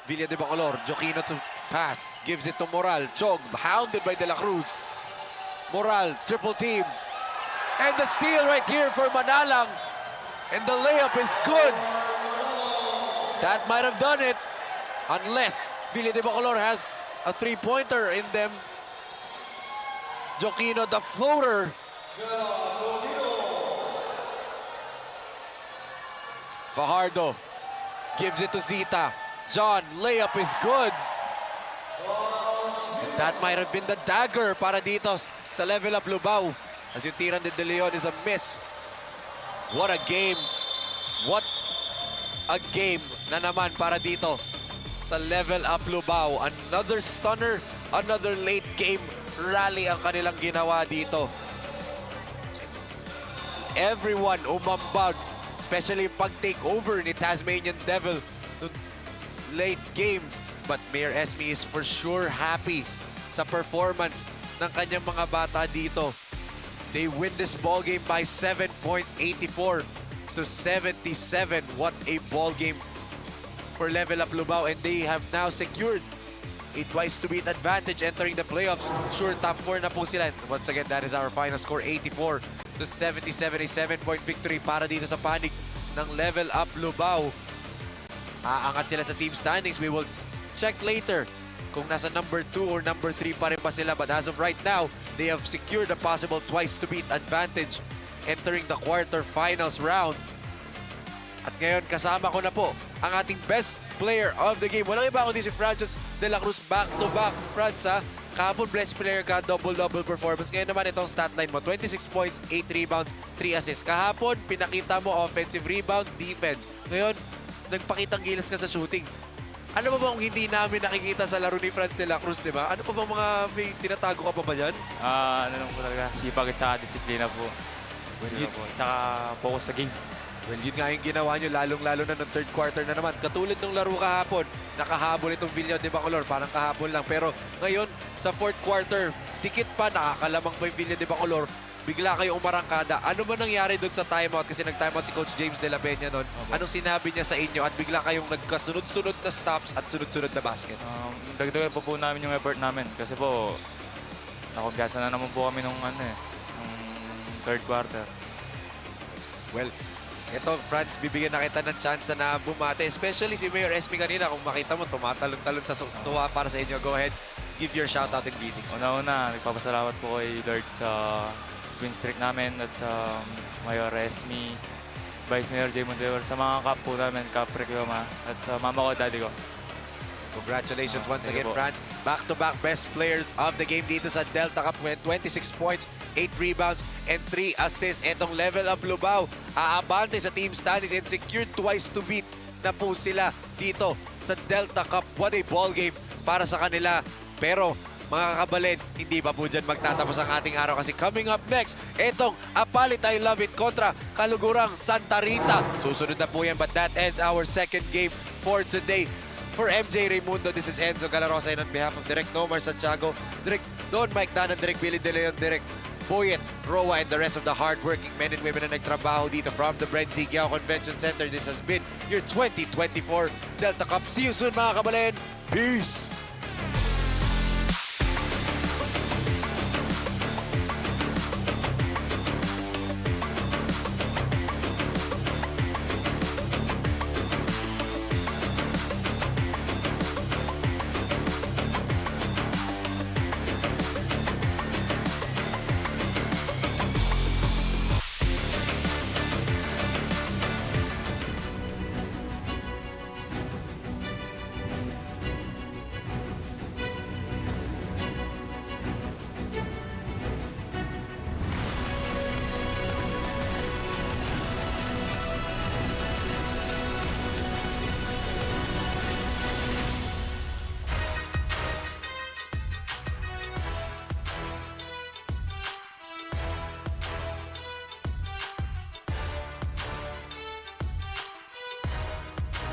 Villa de Bacolor. Joquino to pass. Gives it to Moral. Chog, hounded by De La Cruz. Moral, triple team. And the steal right here for Manalang. And the layup is good. That might have done it. Unless Villa de Bacolor has a 3-pointer in them. Joquino, the floater. Fajardo gives it to Zita. John, layup is good. And that might have been the dagger para dito sa level up LUBAO. As yung tira ni De Leon is a miss. What a game. What a game na naman para dito sa level up LUBAO. Another stunner, another late game rally ang kanilang ginawa dito. Everyone umambag, especially pag-take over ni Tasmanian Devil late game. But Mayor Esme is for sure happy sa performance ng kanyang mga bata dito. They win this ball game by 7 points, 84 to 77. What a ball game for Level Up Lubao, and they have now secured a twice-to-beat advantage entering the playoffs. Sure, top 4 na po sila. And once again, that is our final score, 84 to 77. A 7-point victory para dito sa panig ng Level Up Lubao. Aangat sila sa team standings. We will check later kung nasa number 2 or number 3 pa rin ba sila. But as of right now, they have secured a possible twice-to-beat advantage entering the quarterfinals round. At ngayon, kasama ko na po ang ating best player of the game. Walang iba kundi si Francis de la Cruz, back-to-back. Franz, ha? Kahapon, best player ka, double-double performance. Ngayon naman, itong stat line mo, 26 points, 8 rebounds, 3 assists. Kahapon, pinakita mo offensive rebound, defense. Ngayon, nagpakitang gilas ka sa shooting. Ano ba bang hindi namin nakikita sa laro ni Franz de la Cruz, di ba? Ano pa bang mga may tinatago ka pa ba dyan? Ano lang po talaga, sipag at saka disiplina po. Yun po. Tsaka focus sa game. Well, yun nga yung ginawa nyo, lalong-lalo na ng third quarter na naman. Katulad ng laro kahapon, nakahabol itong Villa de Bacolor, parang kahapon lang. Pero ngayon, sa fourth quarter, dikit pa, nakakalamang pa yung Villa de Bacolor. Bigla kayo umarangkada. Ano ba nangyari doon sa timeout? Kasi nag-timeout si Coach James de la Peña noon. Anong sinabi niya sa inyo? At bigla kayong nagkasunod-sunod na stops at sunod-sunod na baskets. Dagdagan po namin yung effort namin kasi po nakumpiyansa na naman po kami nung third quarter. Well, ito, Franz, bibigyan na kita ng chance na bumate. Especially si Mayor SB kanina. Kung makita mo, tumatalon-talon sa tuwa para sa inyo. Go ahead, give your shoutout and greetings. Una-una, nagpapasalamat po kay Lord sa win streak namin at sa Mayor Esme, Vice Mayor Jay Montevor, sa mga cup po namin, Cup Reclama, at sa mama ko at daddy ko. Congratulations once Thank again, you po. Franz. Back-to-back best players of the game dito sa Delta Cup with 26 points, 8 rebounds, and 3 assists. Etong Level Up Lubao, aabante sa team standings and secured twice to beat na po sila dito sa Delta Cup. What a ball game para sa kanila. Pero mga kakabalin, hindi pa po dyan magtatapos ang ating araw kasi coming up next, etong Apalit I Love It kontra Kalugurang Santa Rita. Susunod na po yan, but that ends our second game for today. For MJ Raimundo, this is Enzo Galarosa, and on behalf of Direk Nomar Santiago, Direk Don Mike Danan, Direk Billy De Leon, Direk Boyet, Roa, and the rest of the hardworking men and women na nagtrabaho dito from the BREN GUIAO Convention Center. This has been your 2024 Delta Cup. See you soon mga kabalin. Peace!